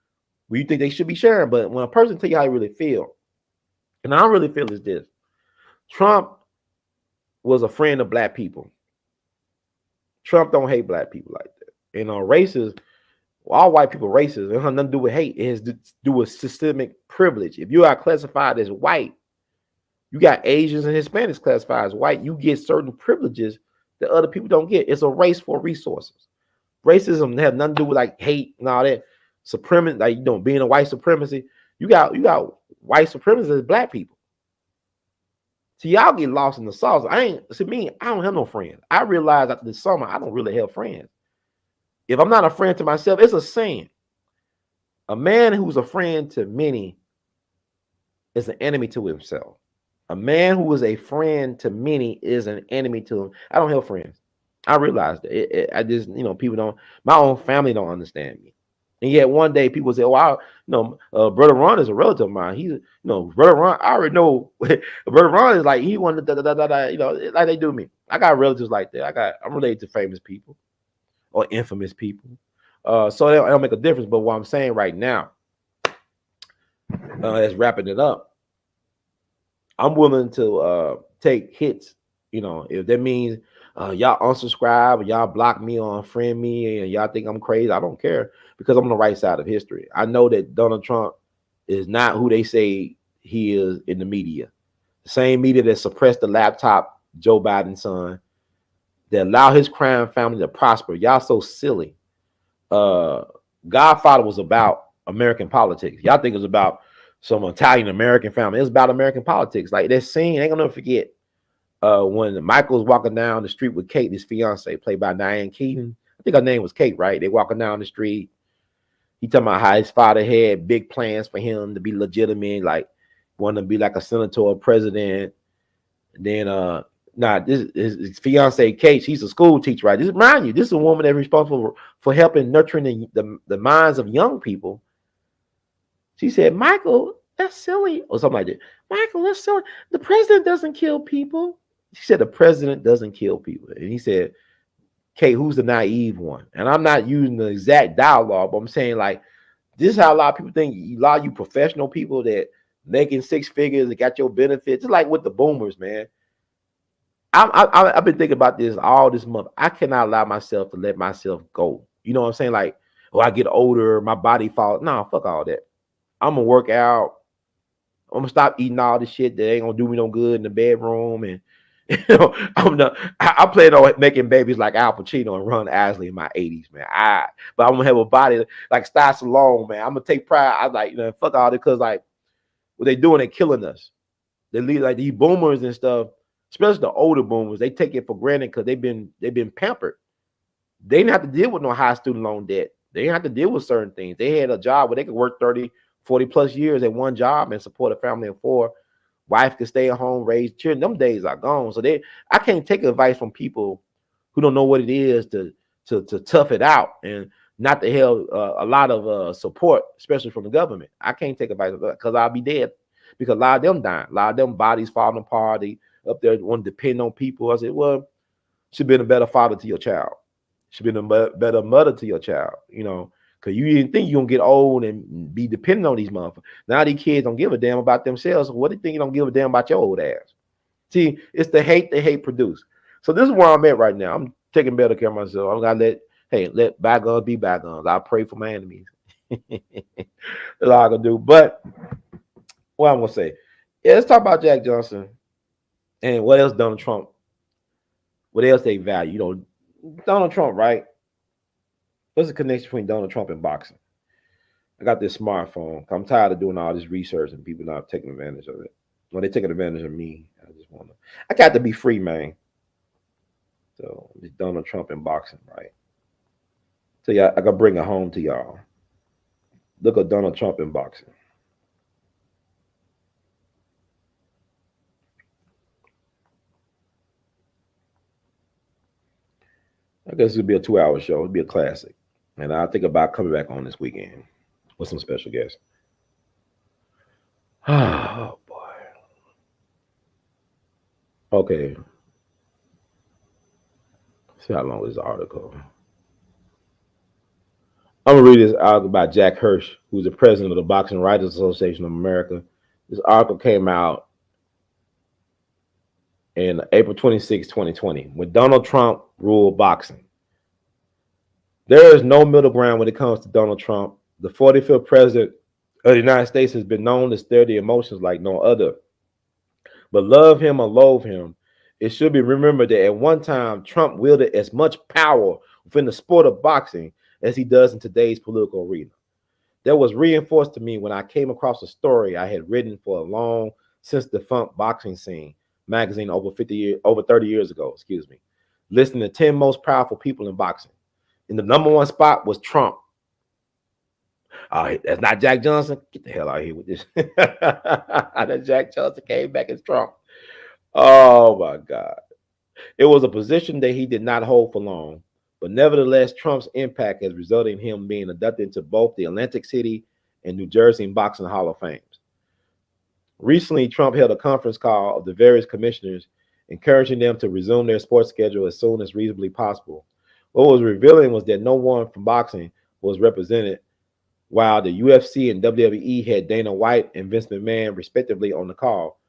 what you think they should be sharing. But when a person tell you how they really feel, and I really feel is this: Trump was a friend of black people. Trump don't hate black people like that. And racist, all white people racist. It has nothing to do with hate. It has to do with systemic privilege. If you are classified as white, You got Asians and Hispanics classified as white. You get certain privileges that other people don't get. It's a race for resources. Racism have nothing to do with like hate and all that. Supremacy, like being a white supremacy. You got white supremacists as black people. See, y'all get lost in the sauce. I don't have no friends. I realized after this summer, I don't really have friends. If I'm not a friend to myself, it's a saying. A man who's a friend to many is an enemy to himself. A man who is a friend to many is an enemy to him. I don't have friends. I realized that. I just, people don't, my own family don't understand me. And yet one day people say, "Oh, Brother Ron is a relative of mine. He's, Brother Ron, I already know Brother Ron is like, he wanted like they do me. I got relatives like that. I'm related to famous people or infamous people. So it don't make a difference. But what I'm saying right now, is wrapping it up. I'm willing to take hits, if that means y'all unsubscribe or y'all block me or unfriend me and y'all think I'm crazy. I don't care, because I'm on the right side of history. I know that Donald Trump is not who they say he is in the media. The same media that suppressed the laptop, Joe Biden's son, that allow his crime family to prosper. Y'all so silly. Godfather was about American politics. Y'all think it was about some Italian American family. It was about American politics. Like that scene, I ain't gonna never forget. When Michael was walking down the street with Kate, his fiance, played by Diane Keaton. I think her name was Kate, right? They walking down the street. He talking about how his father had big plans for him to be legitimate, like wanting to be like a senator or president. And then this his fiance Kate, she's a school teacher, right? This remind you, this is a woman that's responsible for helping nurturing the minds of young people. She said, "Michael, that's silly," or something like that. "Michael, that's silly. The president doesn't kill people." She said, "The president doesn't kill people." And he said, "Kate, who's the naive one?" And I'm not using the exact dialogue, but I'm saying, like, this is how a lot of people think. A lot of you professional people that making six figures that got your benefits. It's like with the boomers, man. I've been thinking about this all this month. I cannot allow myself to let myself go. You know what I'm saying? Like, I get older, my body falls. No, fuck all that. I'm gonna work out. I'm gonna stop eating all this shit that ain't gonna do me no good in the bedroom. And I plan on making babies like Al Pacino and Ron Isley in my 80s, man. But I'm gonna have a body like Sty Stallone, man. I'm gonna take pride. I like, fuck all this, because like what they doing, they killing us. They leave like these boomers and stuff, especially the older boomers. They take it for granted because they've been pampered. They didn't have to deal with no high student loan debt. They didn't have to deal with certain things. They had a job where they could work 30, 40 plus years at one job and support a family of four. Wife could stay at home, raise children. Them days are gone. So I can't take advice from people who don't know what it is to tough it out and not to have a lot of support, especially from the government. I can't take advice because I'll be dead, because a lot of them dying, a lot of them bodies falling apart. They up there want to depend on people. I said, well, should been a better father to your child. Should been a better mother to your child, because you didn't think you're going to get old and be dependent on these motherfuckers. Now these kids don't give a damn about themselves. So what do you think you don't give a damn about your old ass? See, it's the hate produce. So this is where I'm at right now. I'm taking better care of myself. I'm going to let bygones be bygones. I pray for my enemies. That's all I can do. But what I'm going to say, let's talk about Jack Johnson and what else Donald Trump, what else they value. Donald Trump, right? What's the connection between Donald Trump and boxing? I got this smartphone. I'm tired of doing all this research and people not taking advantage of it. When they taking advantage of me, I got to be free, man. So it's Donald Trump and boxing, right? So yeah, I gotta bring it home to y'all. Look at Donald Trump and boxing. I guess it'll be a 2-hour show. It'll be a classic. And I think about coming back on this weekend with some special guests. Oh, boy. Okay. See how long is the article. I'm going to read this article by Jack Hirsch, who's the president of the Boxing Writers Association of America. This article came out in April 26, 2020, when Donald Trump ruled boxing. There is no middle ground when it comes to Donald Trump. The 45th president of the United States has been known to stir the emotions like no other. But love him or loathe him, it should be remembered that at one time Trump wielded as much power within the sport of boxing as he does in today's political arena. That was reinforced to me when I came across a story I had written for a long since defunct boxing scene magazine over 30 years ago, listing the 10 most powerful people in boxing. And the number one spot was Trump. That's not Jack Johnson. Get the hell out of here with this. That Jack Johnson came back as Trump. Oh my God. It was a position that he did not hold for long, but nevertheless, Trump's impact has resulted in him being inducted into both the Atlantic City and New Jersey Boxing Hall of Fames. Recently, Trump held a conference call of the various commissioners, encouraging them to resume their sports schedule as soon as reasonably possible. What was revealing was that no one from boxing was represented, while the UFC and WWE had Dana White and Vince McMahon, respectively, on the call.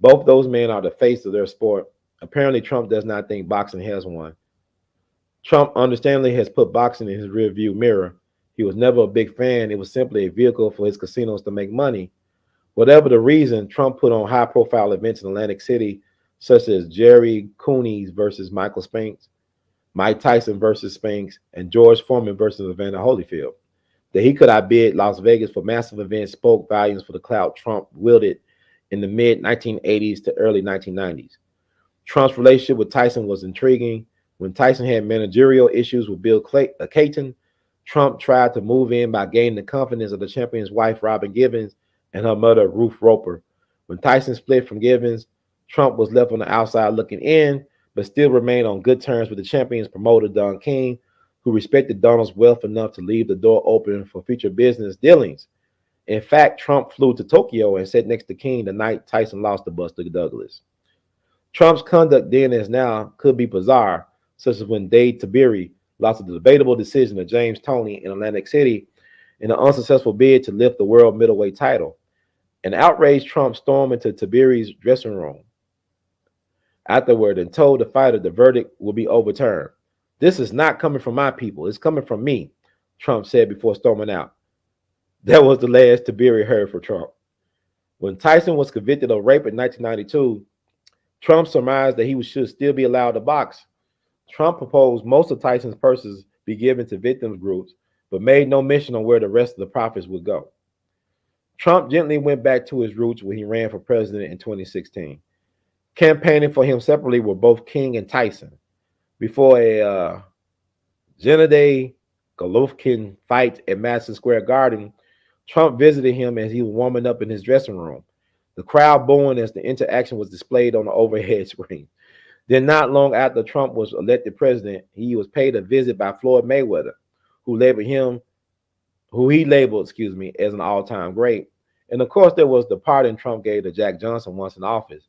Both those men are the face of their sport. Apparently, Trump does not think boxing has one. Trump understandably has put boxing in his rearview mirror. He was never a big fan. It was simply a vehicle for his casinos to make money. Whatever the reason, Trump put on high-profile events in Atlantic City, such as Jerry Cooney's versus Michael Spinks, Mike Tyson versus Spinks, and George Foreman versus Evander Holyfield. That he could outbid Las Vegas for massive events spoke volumes for the clout Trump wielded in the mid-1980s to early 1990s. Trump's relationship with Tyson was intriguing. When Tyson had managerial issues with Bill Cayton, Trump tried to move in by gaining the confidence of the champion's wife, Robin Givens, and her mother, Ruth Roper. When Tyson split from Givens, Trump was left on the outside looking in, but still remained on good terms with the champion's promoter, Don King, who respected Donald's wealth enough to leave the door open for future business dealings. In fact, Trump flew to Tokyo and sat next to King the night Tyson lost to Buster Douglas. Trump's conduct then as now could be bizarre, such as when Dave Tiberi lost a debatable decision to James Toney in Atlantic City in an unsuccessful bid to lift the world middleweight title. An outraged Trump stormed into Tiberi's dressing room afterward and told the fighter the verdict will be overturned. "This is not coming from my people. It's coming from me," Trump said before storming out. That was the last Tiberi heard from Trump. When Tyson was convicted of rape in 1992, Trump surmised that he should still be allowed to box. Trump proposed most of Tyson's purses be given to victims groups, but made no mention on where the rest of the profits would go. Trump gently went back to his roots when he ran for president in 2016. Campaigning for him separately were both King and Tyson. Before a Gennady Golovkin fight at Madison Square Garden, Trump visited him as he was warming up in his dressing room. The crowd booing as the interaction was displayed on the overhead screen. Then, not long after Trump was elected president, he was paid a visit by Floyd Mayweather, who he labeled, as an all-time great. And of course, there was the pardon Trump gave to Jack Johnson once in office.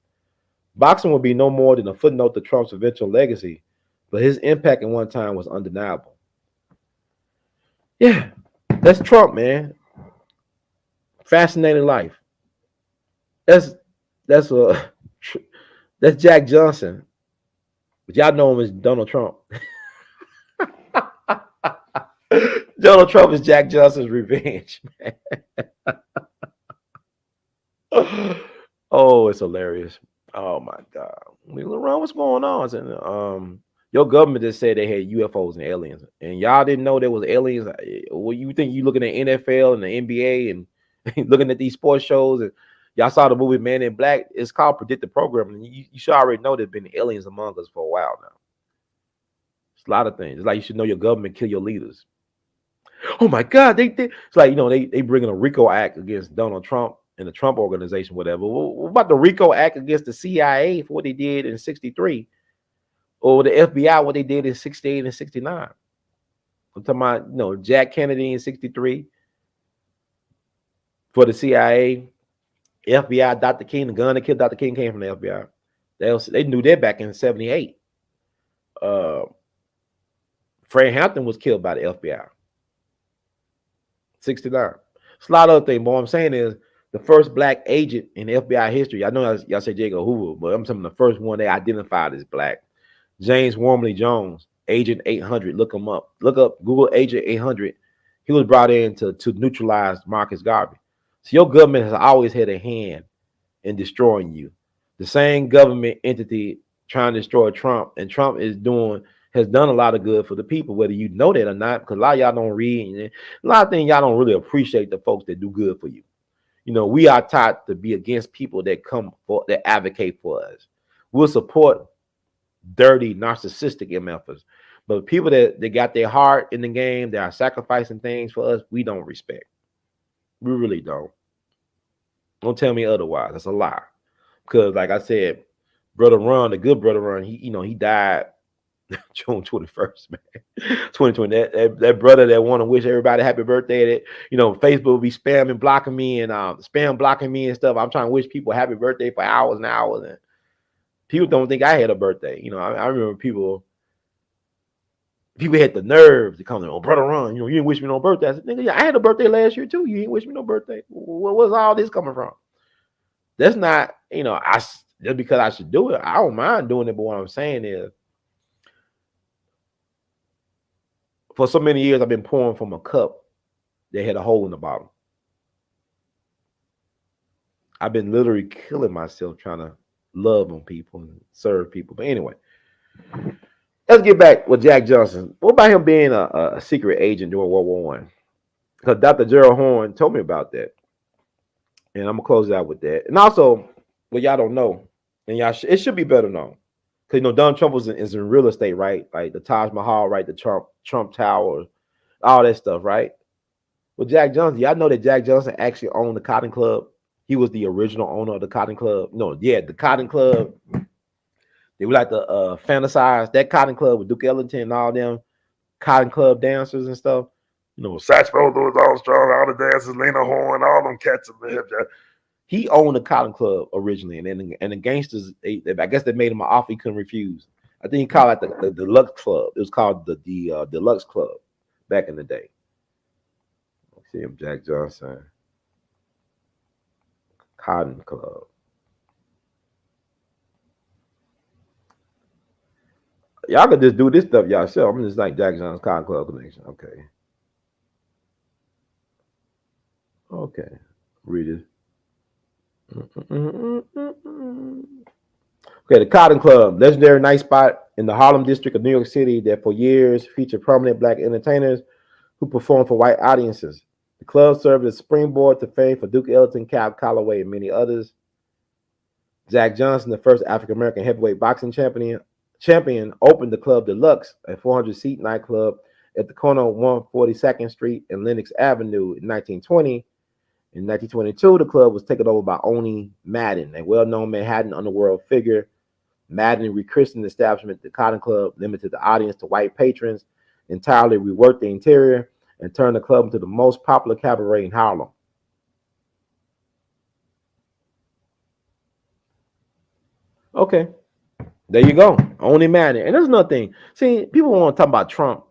Boxing would be no more than a footnote to Trump's eventual legacy, but his impact at one time was undeniable. Yeah, that's Trump, man. Fascinating life. That's Jack Johnson, but y'all know him as Donald Trump. Donald Trump is Jack Johnson's revenge, man. Oh, it's hilarious. Oh my God. LeRon, what's going on? Your government just said they had UFOs and aliens, and y'all didn't know there was aliens. Well, you think you looking at NFL and the NBA and looking at these sports shows, and y'all saw the movie Man in Black? It's called predictive programming. You should already know there's been aliens among us for a while now. It's a lot of things. It's like you should know your government kill your leaders. Oh my God, it's like, they bringing a RICO Act against Donald Trump and the Trump organization, whatever. What about the RICO Act against the CIA for what they did in 63? Or the FBI, what they did in 68 and 69? I'm talking about, Jack Kennedy in 63 for the CIA, FBI, Dr. King, the gun that killed Dr. King came from the FBI. They knew that back in 78. Fred Hampton was killed by the FBI. 69. It's a lot of other things. But what I'm saying is the first black agent in FBI history. I know y'all say J. Edgar Hoover, but I'm talking the first one they identified as black. James Wormley Jones, Agent 800. Look him up. Look up Google Agent 800. He was brought in to neutralize Marcus Garvey. So your government has always had a hand in destroying you. The same government entity trying to destroy Trump, and Trump has done a lot of good for the people, whether you know that or not, because a lot of y'all don't read, and a lot of things y'all don't really appreciate the folks that do good for you. You know, we are taught to be against people that advocate for us. We'll support dirty, narcissistic in Memphis. But people that got their heart in the game, that are sacrificing things for us, we don't respect. We really don't. Don't tell me otherwise. That's a lie. Because, like I said, Brother Ron, the good Brother Ron, he died June 21st, man. 2020. That brother that want to wish everybody happy birthday. That, Facebook will be spamming, blocking me, and spam blocking me and stuff. I'm trying to wish people happy birthday for hours and hours, and people don't think I had a birthday. I remember people had the nerve to come to, oh, Brother Ron, you didn't wish me no birthday. I said, nigga, yeah, I had a birthday last year too. You didn't wish me no birthday. Where's all this coming from? That's not, just because I should do it. I don't mind doing it, but what I'm saying is, for so many years, I've been pouring from a cup that had a hole in the bottom. I've been literally killing myself trying to love on people and serve people. But anyway, let's get back with Jack Johnson. What about him being a secret agent during World War I? Because Dr. Gerald Horn told me about that. And I'm going to close it out with that. And also, what y'all don't know, and it should be better known. Because, Donald Trump is in real estate, right? Like the Taj Mahal, right? The Trump Tower, all that stuff, right? Well, Jack Johnson, y'all know that Jack Johnson actually owned the Cotton Club. He was the original owner of the Cotton Club. The Cotton Club. They would like to fantasize that Cotton Club with Duke Ellington and all them Cotton Club dancers and stuff. Satchmo, Louis Armstrong, all the dancers, Lena Horne, all them cats. He owned the Cotton Club originally, and the gangsters, I guess they made him an offer he couldn't refuse. I think he called it the Deluxe Club. It was called the Deluxe Club back in the day. Let's see him, Jack Johnson, Cotton Club. Y'all could just do this stuff yourself. I'm just like Jack Johnson's Cotton Club connection. Okay. Read it. Okay, the Cotton Club, legendary night spot in the Harlem district of New York City that for years featured prominent black entertainers who performed for white audiences. The club served as a springboard to fame for Duke Ellington, Cab Calloway, and many others. Jack Johnson, the first African-American heavyweight boxing champion, opened the Club Deluxe, a 400-seat nightclub at the corner of 142nd Street and Lenox Avenue in 1920. In 1922, the club was taken over by Oni Madden, a well-known Manhattan underworld figure. Madden rechristened the establishment, the Cotton Club, limited the audience to white patrons, entirely reworked the interior, and turned the club into the most popular cabaret in Harlem. Okay, there you go. Oni Madden. And there's another thing. See, people want to talk about Trump.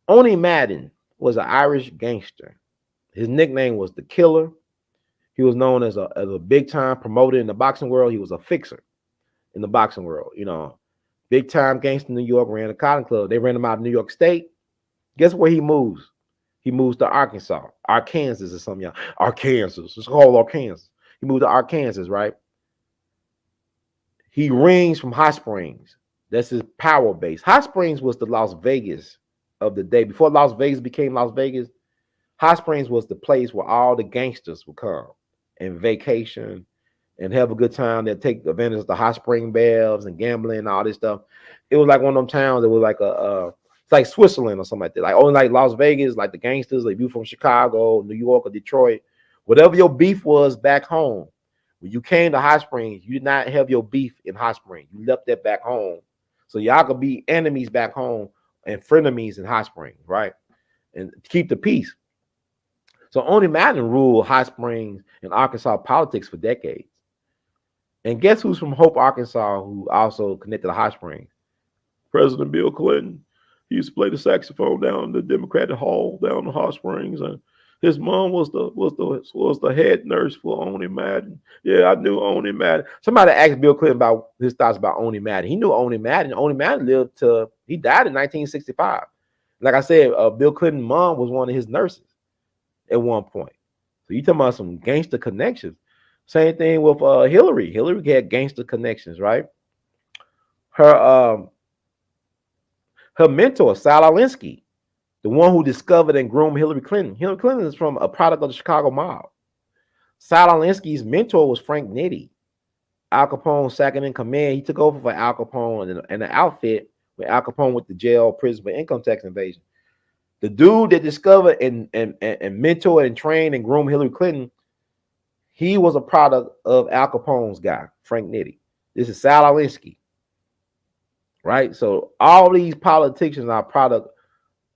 Oni Madden was an Irish gangster. His nickname was the Killer. He was known as a big-time promoter in the boxing world. He was a fixer in the boxing world. Big-time gangster in New York, ran a Cotton Club. They ran him out of New York State. Guess where he moves? He moves to Arkansas. Arkansas is something, y'all. Arkansas. It's called Arkansas. He moved to Arkansas, right? He rings from Hot Springs. That's his power base. Hot Springs was the Las Vegas of the day. Before Las Vegas became Las Vegas, Hot Springs was the place where all the gangsters would come and vacation and have a good time. They'd take advantage of the hot spring baths and gambling and all this stuff. It was like one of them towns that was like it's like Switzerland or something like that. Like only like Las Vegas, like the gangsters, like you from Chicago, New York, or Detroit, whatever your beef was back home. When you came to Hot Springs, you did not have your beef in Hot Springs. You left that back home. So y'all could be enemies back home and frenemies in Hot Springs, right? And keep the peace. So Oni Madden ruled Hot Springs and Arkansas politics for decades. And guess who's from Hope, Arkansas, who also connected to Hot Springs? President Bill Clinton. He used to play the saxophone down in the Democratic Hall down in Hot Springs, and his mom was the head nurse for Oni Madden. Yeah, I knew Oni Madden. Somebody asked Bill Clinton about his thoughts about Oni Madden. He knew Oni Madden. Oni Madden he died in 1965. Like I said, Bill Clinton's mom was one of his nurses at one point. So you talking about some gangster connections. Same thing with Hillary. Hillary had gangster connections, right? Her her mentor, Saul Alinsky, the one who discovered and groomed Hillary Clinton. Hillary Clinton is from a product of the Chicago mob. Saul Alinsky's mentor was Frank Nitti. Al Capone second in command. He took over for Al Capone and the outfit when Al Capone went to jail, prison for income tax evasion. The dude that discovered and mentored and trained and groomed Hillary Clinton, he was a product of Al Capone's guy, Frank Nitti. This is Saul Alinsky, right? So all these politicians are a product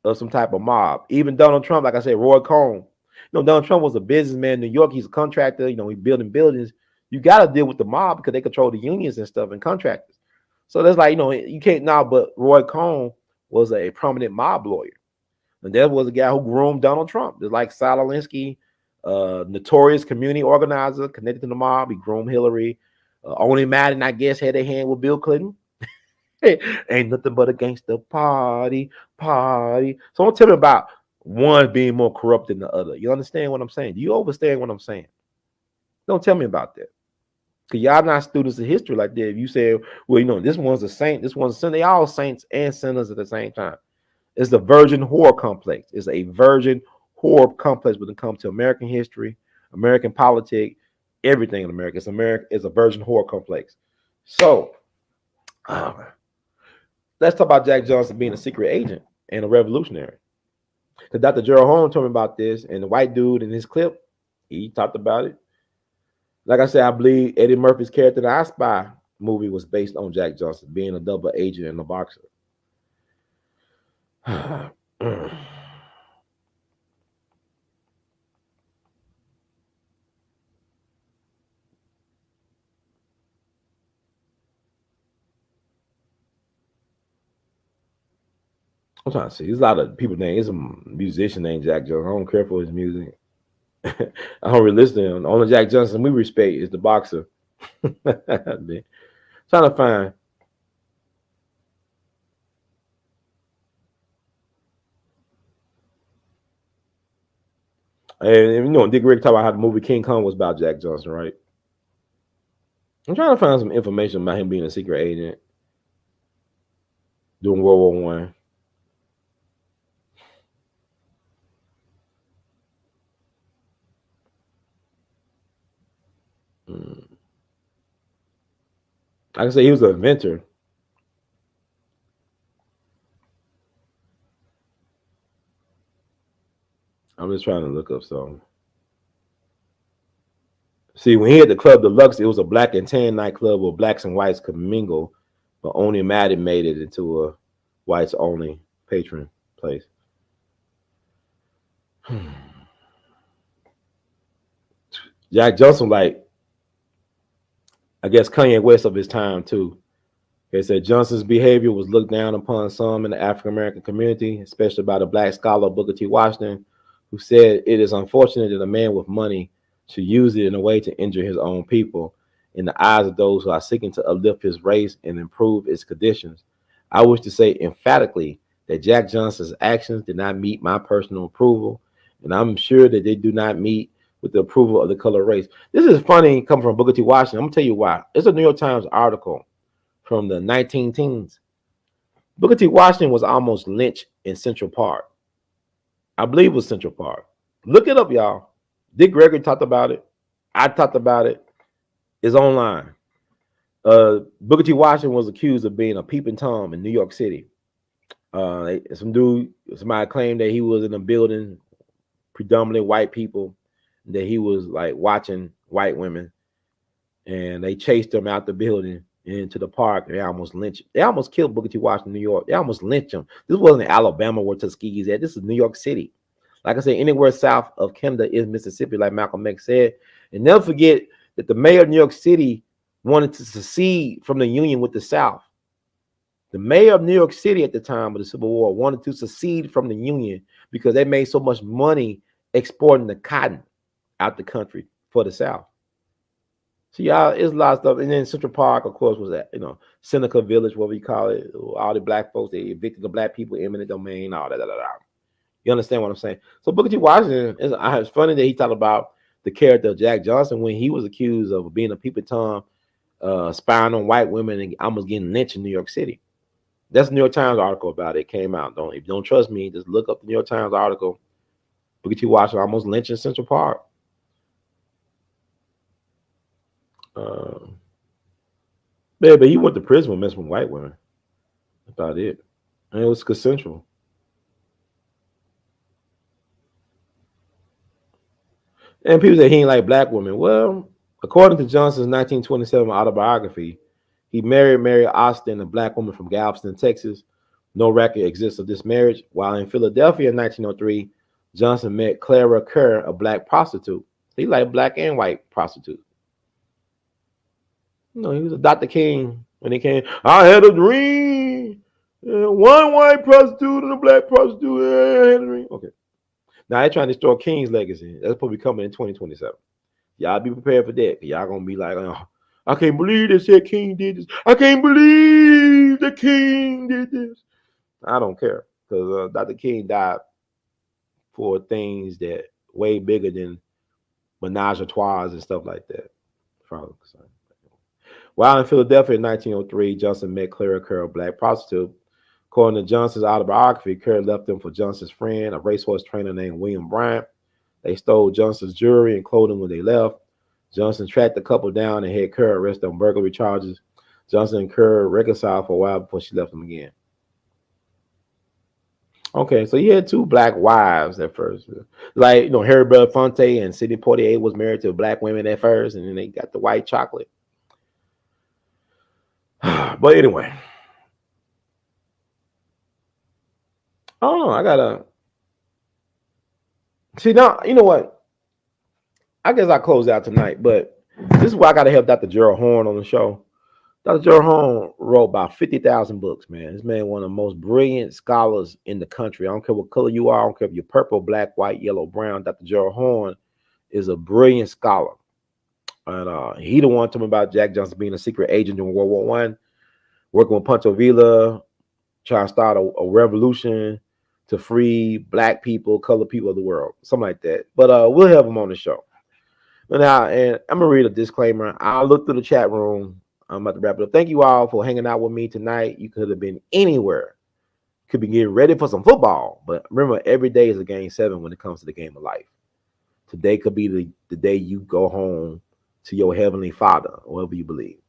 of some type of mob. Even Donald Trump, like I said, Roy Cohn. You know, Donald Trump was a businessman in New York. He's a contractor. You know, he's building buildings. You got to deal with the mob because they control the unions and stuff and contractors. So that's like, you know, you can't now, but Roy Cohn was a prominent mob lawyer. And there was a guy who groomed Donald Trump. There's like Saul Alinsky, notorious community organizer connected to the mob. He groomed Hillary. Only Madden, I guess, had a hand with Bill Clinton. Ain't nothing but a gangster party. So don't tell me about one being more corrupt than the other. You understand what I'm saying? Do you understand what I'm saying? Don't tell me about that. Because y'all not students of history like that. If you say, well, you know, this one's a saint, this one's a sinner, they all saints and sinners at the same time. It's the virgin whore complex. It's a virgin whore complex when it comes to American history, American politics, everything in America. It's a virgin whore complex. So let's talk about Jack Johnson being a secret agent and a revolutionary. Because Dr. Gerald Holmes told me about this, and the white dude in his clip, he talked about it. Like I said, I believe Eddie Murphy's character in the I Spy movie was based on Jack Johnson being a double agent and a boxer. I'm trying to see. There's a lot of people named. There's a musician named Jack Johnson. I don't care for his music. I don't really listen to him. The only Jack Johnson we respect is the boxer. Trying to find. And you know, Dick Rick talked about how the movie King Kong was about Jack Johnson, right? I'm trying to find some information about him being a secret agent during World War I. Like I said, he was an inventor. I'm just trying to look up something. See, when he had the Club Deluxe, it was a black and tan nightclub where blacks and whites could mingle, but only Madden made it into a whites only patron place. Jack Johnson, like, I guess Kanye West of his time too. They said Johnson's behavior was looked down upon some in the African American community, especially by the black scholar Booker T. Washington, who said it is unfortunate that a man with money should use it in a way to injure his own people in the eyes of those who are seeking to uplift his race and improve its conditions. I wish to say emphatically that Jack Johnson's actions did not meet my personal approval, and I'm sure that they do not meet with the approval of the color race. This is funny coming from Booker T. Washington. I'm gonna tell you why. It's a New York Times article from the 19 teens. Booker T. Washington was almost lynched in Central Park. I believe it was Central Park. Look it up, y'all. Dick Gregory talked about it. I talked about it. It's online. Booker T. Washington was accused of being a peeping Tom in New York City. Somebody claimed that he was in a building, predominantly white people, that he was like watching white women, and they chased him out the building into the park, and they almost lynched him. They almost killed Booker T. Washington in New York. They almost lynched him. This wasn't Alabama where Tuskegee's at. This is New York City. Like I said, anywhere south of Canada is Mississippi, like Malcolm X said. And never forget that the mayor of New York City wanted to secede from the Union with the South. The mayor of New York City at the time of the Civil War wanted to secede from the Union because they made so much money exporting the cotton out the country for the South. So y'all, it's a lot of stuff. And then Central Park, of course, was that, Seneca Village, whatever you call it. All the black folks, they evicted the black people, eminent domain, all that. You understand what I'm saying? So Booker T. Washington, it's funny that he talked about the character of Jack Johnson when he was accused of being a people Tom, spying on white women and almost getting lynched in New York City. That's a New York Times article about it. It came out. If you don't trust me, just look up the New York Times article. Look at you watching almost lynch in Central Park. Yeah, but he went to prison with messing with white women. That's about it. And it was consensual. And people say he ain't like black women. Well, according to Johnson's 1927 autobiography, he married Mary Austin, a black woman from Galveston, Texas. No record exists of this marriage. While in Philadelphia in 1903, Johnson met Clara Kerr, a black prostitute. He liked black and white prostitutes. He was a Dr. King when he came. I had a dream. One white prostitute and a black prostitute. I had a dream. Okay. Now they're trying to destroy King's legacy. That's supposed to be coming in 2027. Y'all be prepared for that. Y'all gonna be like, oh, I can't believe they said King did this. I can't believe the King did this. I don't care because Dr. King died for things that way bigger than menage a trois and stuff like that. While in Philadelphia in 1903, Johnson met Clara Kerr, a black prostitute. According to Johnson's autobiography, Kerr left him for Johnson's friend, a racehorse trainer named William Bryant. They stole Johnson's jewelry and clothing when they left. Johnson tracked the couple down and had Kerr arrested on burglary charges. Johnson and Kerr reconciled for a while before she left him again. Okay, so he had two black wives at first. Like, Harry Belafonte and Sidney Poitier was married to black women at first, and then they got the white chocolate. But anyway. Oh, I gotta see now. You know what? I guess I close out tonight, but this is why I gotta have Dr. Gerald Horne on the show. Dr. Gerald Horne wrote about 50,000 books, man. This man, one of the most brilliant scholars in the country. I don't care what color you are. I don't care if you're purple, black, white, yellow, brown. Dr. Gerald Horne is a brilliant scholar. And he the one told me about Jack Johnson being a secret agent during World War I, working with Pancho Villa, trying to start a revolution to free black people, colored people of the world, something like that. But we'll have him on the show. Now, and I'm gonna read a disclaimer. I'll look through the chat room. I'm about to wrap it up. Thank you all for hanging out with me tonight. You could have been anywhere. Could be getting ready for some football. But remember, every day is a game 7 when it comes to the game of life. Today could be the day you go home to your heavenly Father, whatever you believe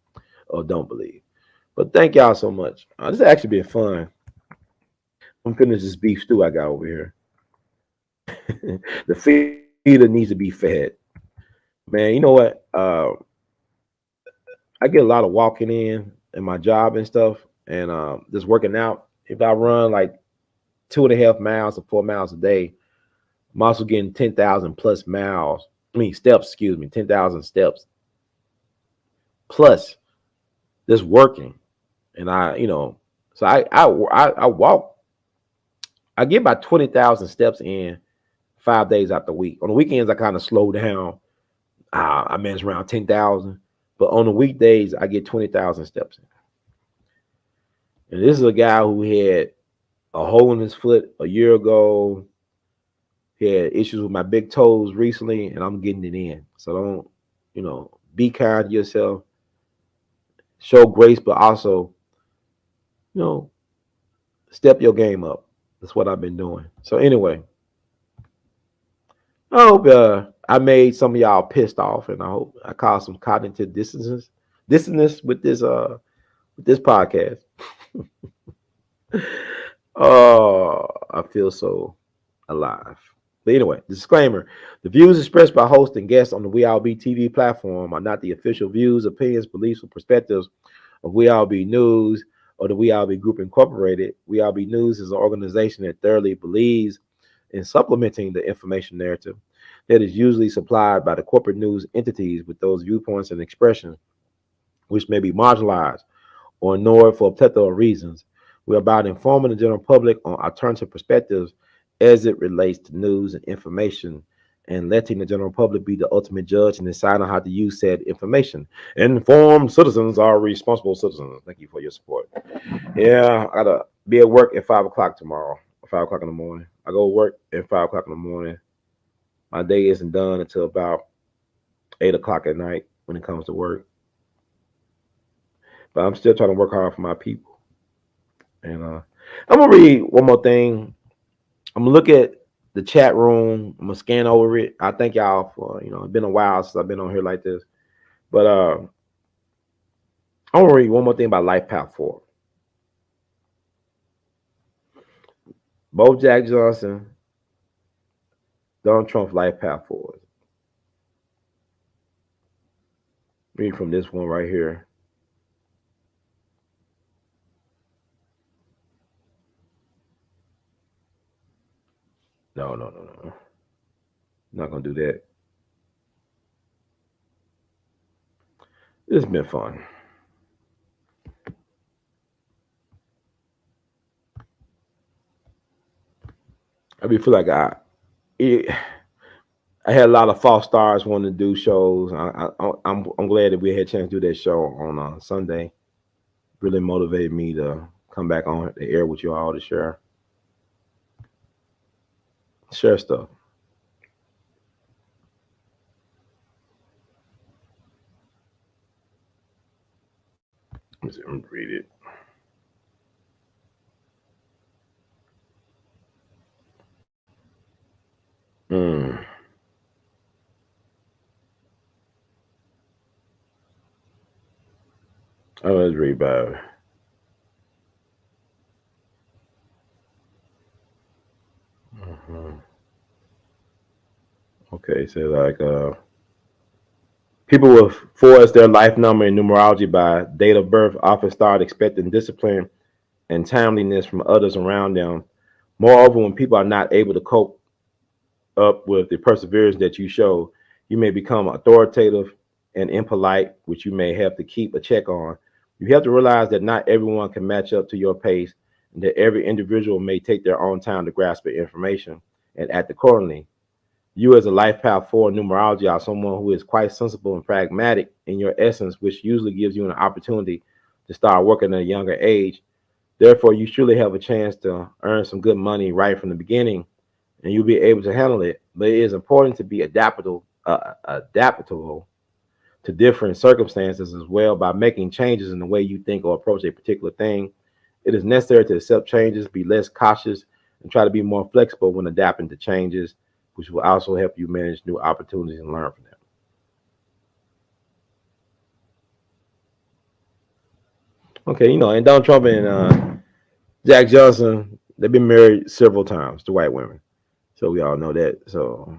or don't believe. But thank y'all so much. This has actually been fun. I'm finished this beef stew I got over here. The feeder needs to be fed. Man, you know what? I get a lot of walking in my job and stuff, and just working out. If I run like 2.5 miles or 4 miles a day, I'm also getting 10,000 plus miles. Steps, 10,000 steps plus just working. And so I walk. I get about 20,000 steps in 5 days out the week. On the weekends, I kind of slow down. I manage around 10,000. But on the weekdays, I get 20,000 steps in. And this is a guy who had a hole in his foot a year ago. He had issues with my big toes recently, and I'm getting it in. So don't, be kind to yourself. Show grace, but also, step your game up. That's what I've been doing. So anyway, I hope I made some of y'all pissed off, and I hope I caused some cognitive dissonance with this podcast. Oh, I feel so alive. But anyway, disclaimer: the views expressed by hosts and guests on the We All Be TV platform are not the official views, opinions, beliefs, or perspectives of We All Be News or the We All Be Group Incorporated. We All Be News is an organization that thoroughly believes in supplementing the information narrative that is usually supplied by the corporate news entities with those viewpoints and expressions which may be marginalized or ignored for plethora of reasons. We're about informing the general public on alternative perspectives as it relates to news and information, and letting the general public be the ultimate judge and decide on how to use said information. Informed citizens are responsible citizens. Thank you for your support. Yeah, I gotta be at work at 5 o'clock tomorrow, 5 o'clock in the morning. I go to work at 5 o'clock in the morning. My day isn't done until about 8 o'clock at night when it comes to work. But I'm still trying to work hard for my people. And I'm gonna read one more thing. I'm gonna look at the chat room. I'm gonna scan over it. I thank y'all for it's been a while since I've been on here like this. But I want to read one more thing about Life Path 4. Both Jack Johnson, Donald Trump's Life Path 4. Read from this one right here. No. I'm not gonna do that. It's been fun. I feel like I had a lot of false stars wanting to do shows. I'm glad that we had a chance to do that show on Sunday. Really motivated me to come back on the air with you all to share stuff. Let me read it. Oh, let's read about it. Okay, so like people with 4 as their life number in numerology by date of birth often start expecting discipline and timeliness from others around them. Moreover, when people are not able to cope up with the perseverance that you show, you may become authoritative and impolite, which you may have to keep a check on. You have to realize that not everyone can match up to your pace, and that every individual may take their own time to grasp the information and act accordingly. You, as a Life Path 4 numerology, are someone who is quite sensible and pragmatic in your essence, which usually gives you an opportunity to start working at a younger age. Therefore, you surely have a chance to earn some good money right from the beginning, and you'll be able to handle it. But it is important to be adaptable to different circumstances as well by making changes in the way you think or approach a particular thing. It is necessary to accept changes, be less cautious, and try to be more flexible when adapting to changes, which will also help you manage new opportunities and learn from them. Okay, and Donald Trump and Jack Johnson, they've been married several times to white women. So we all know that. So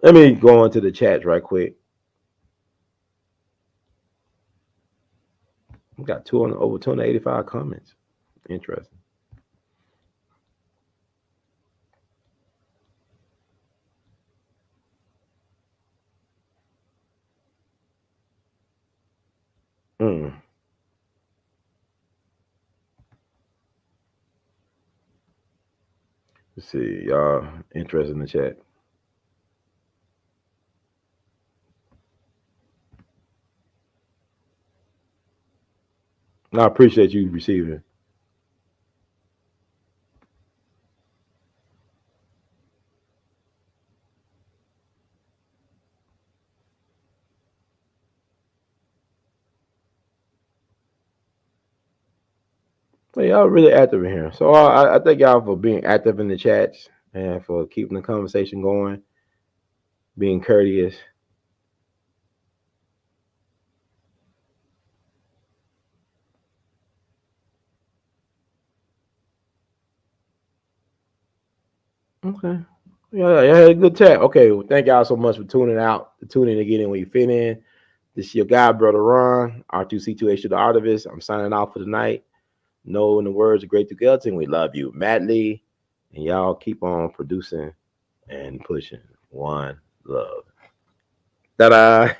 let me go into the chats right quick. We got over 285 comments. Interesting. Let's see, y'all interested in the chat. I appreciate you receiving it. So y'all really active in here. So I thank y'all for being active in the chats and for keeping the conversation going, being courteous. Okay. Yeah, you had a good chat. Okay, well, thank y'all so much for tuning in again when you fit in. This is your guy, Brother Ron, R2C2H to the artivist. I'm signing off for tonight. Know in the words of Great Duke we love you madly. And y'all keep on producing and pushing. One love. Ta-da!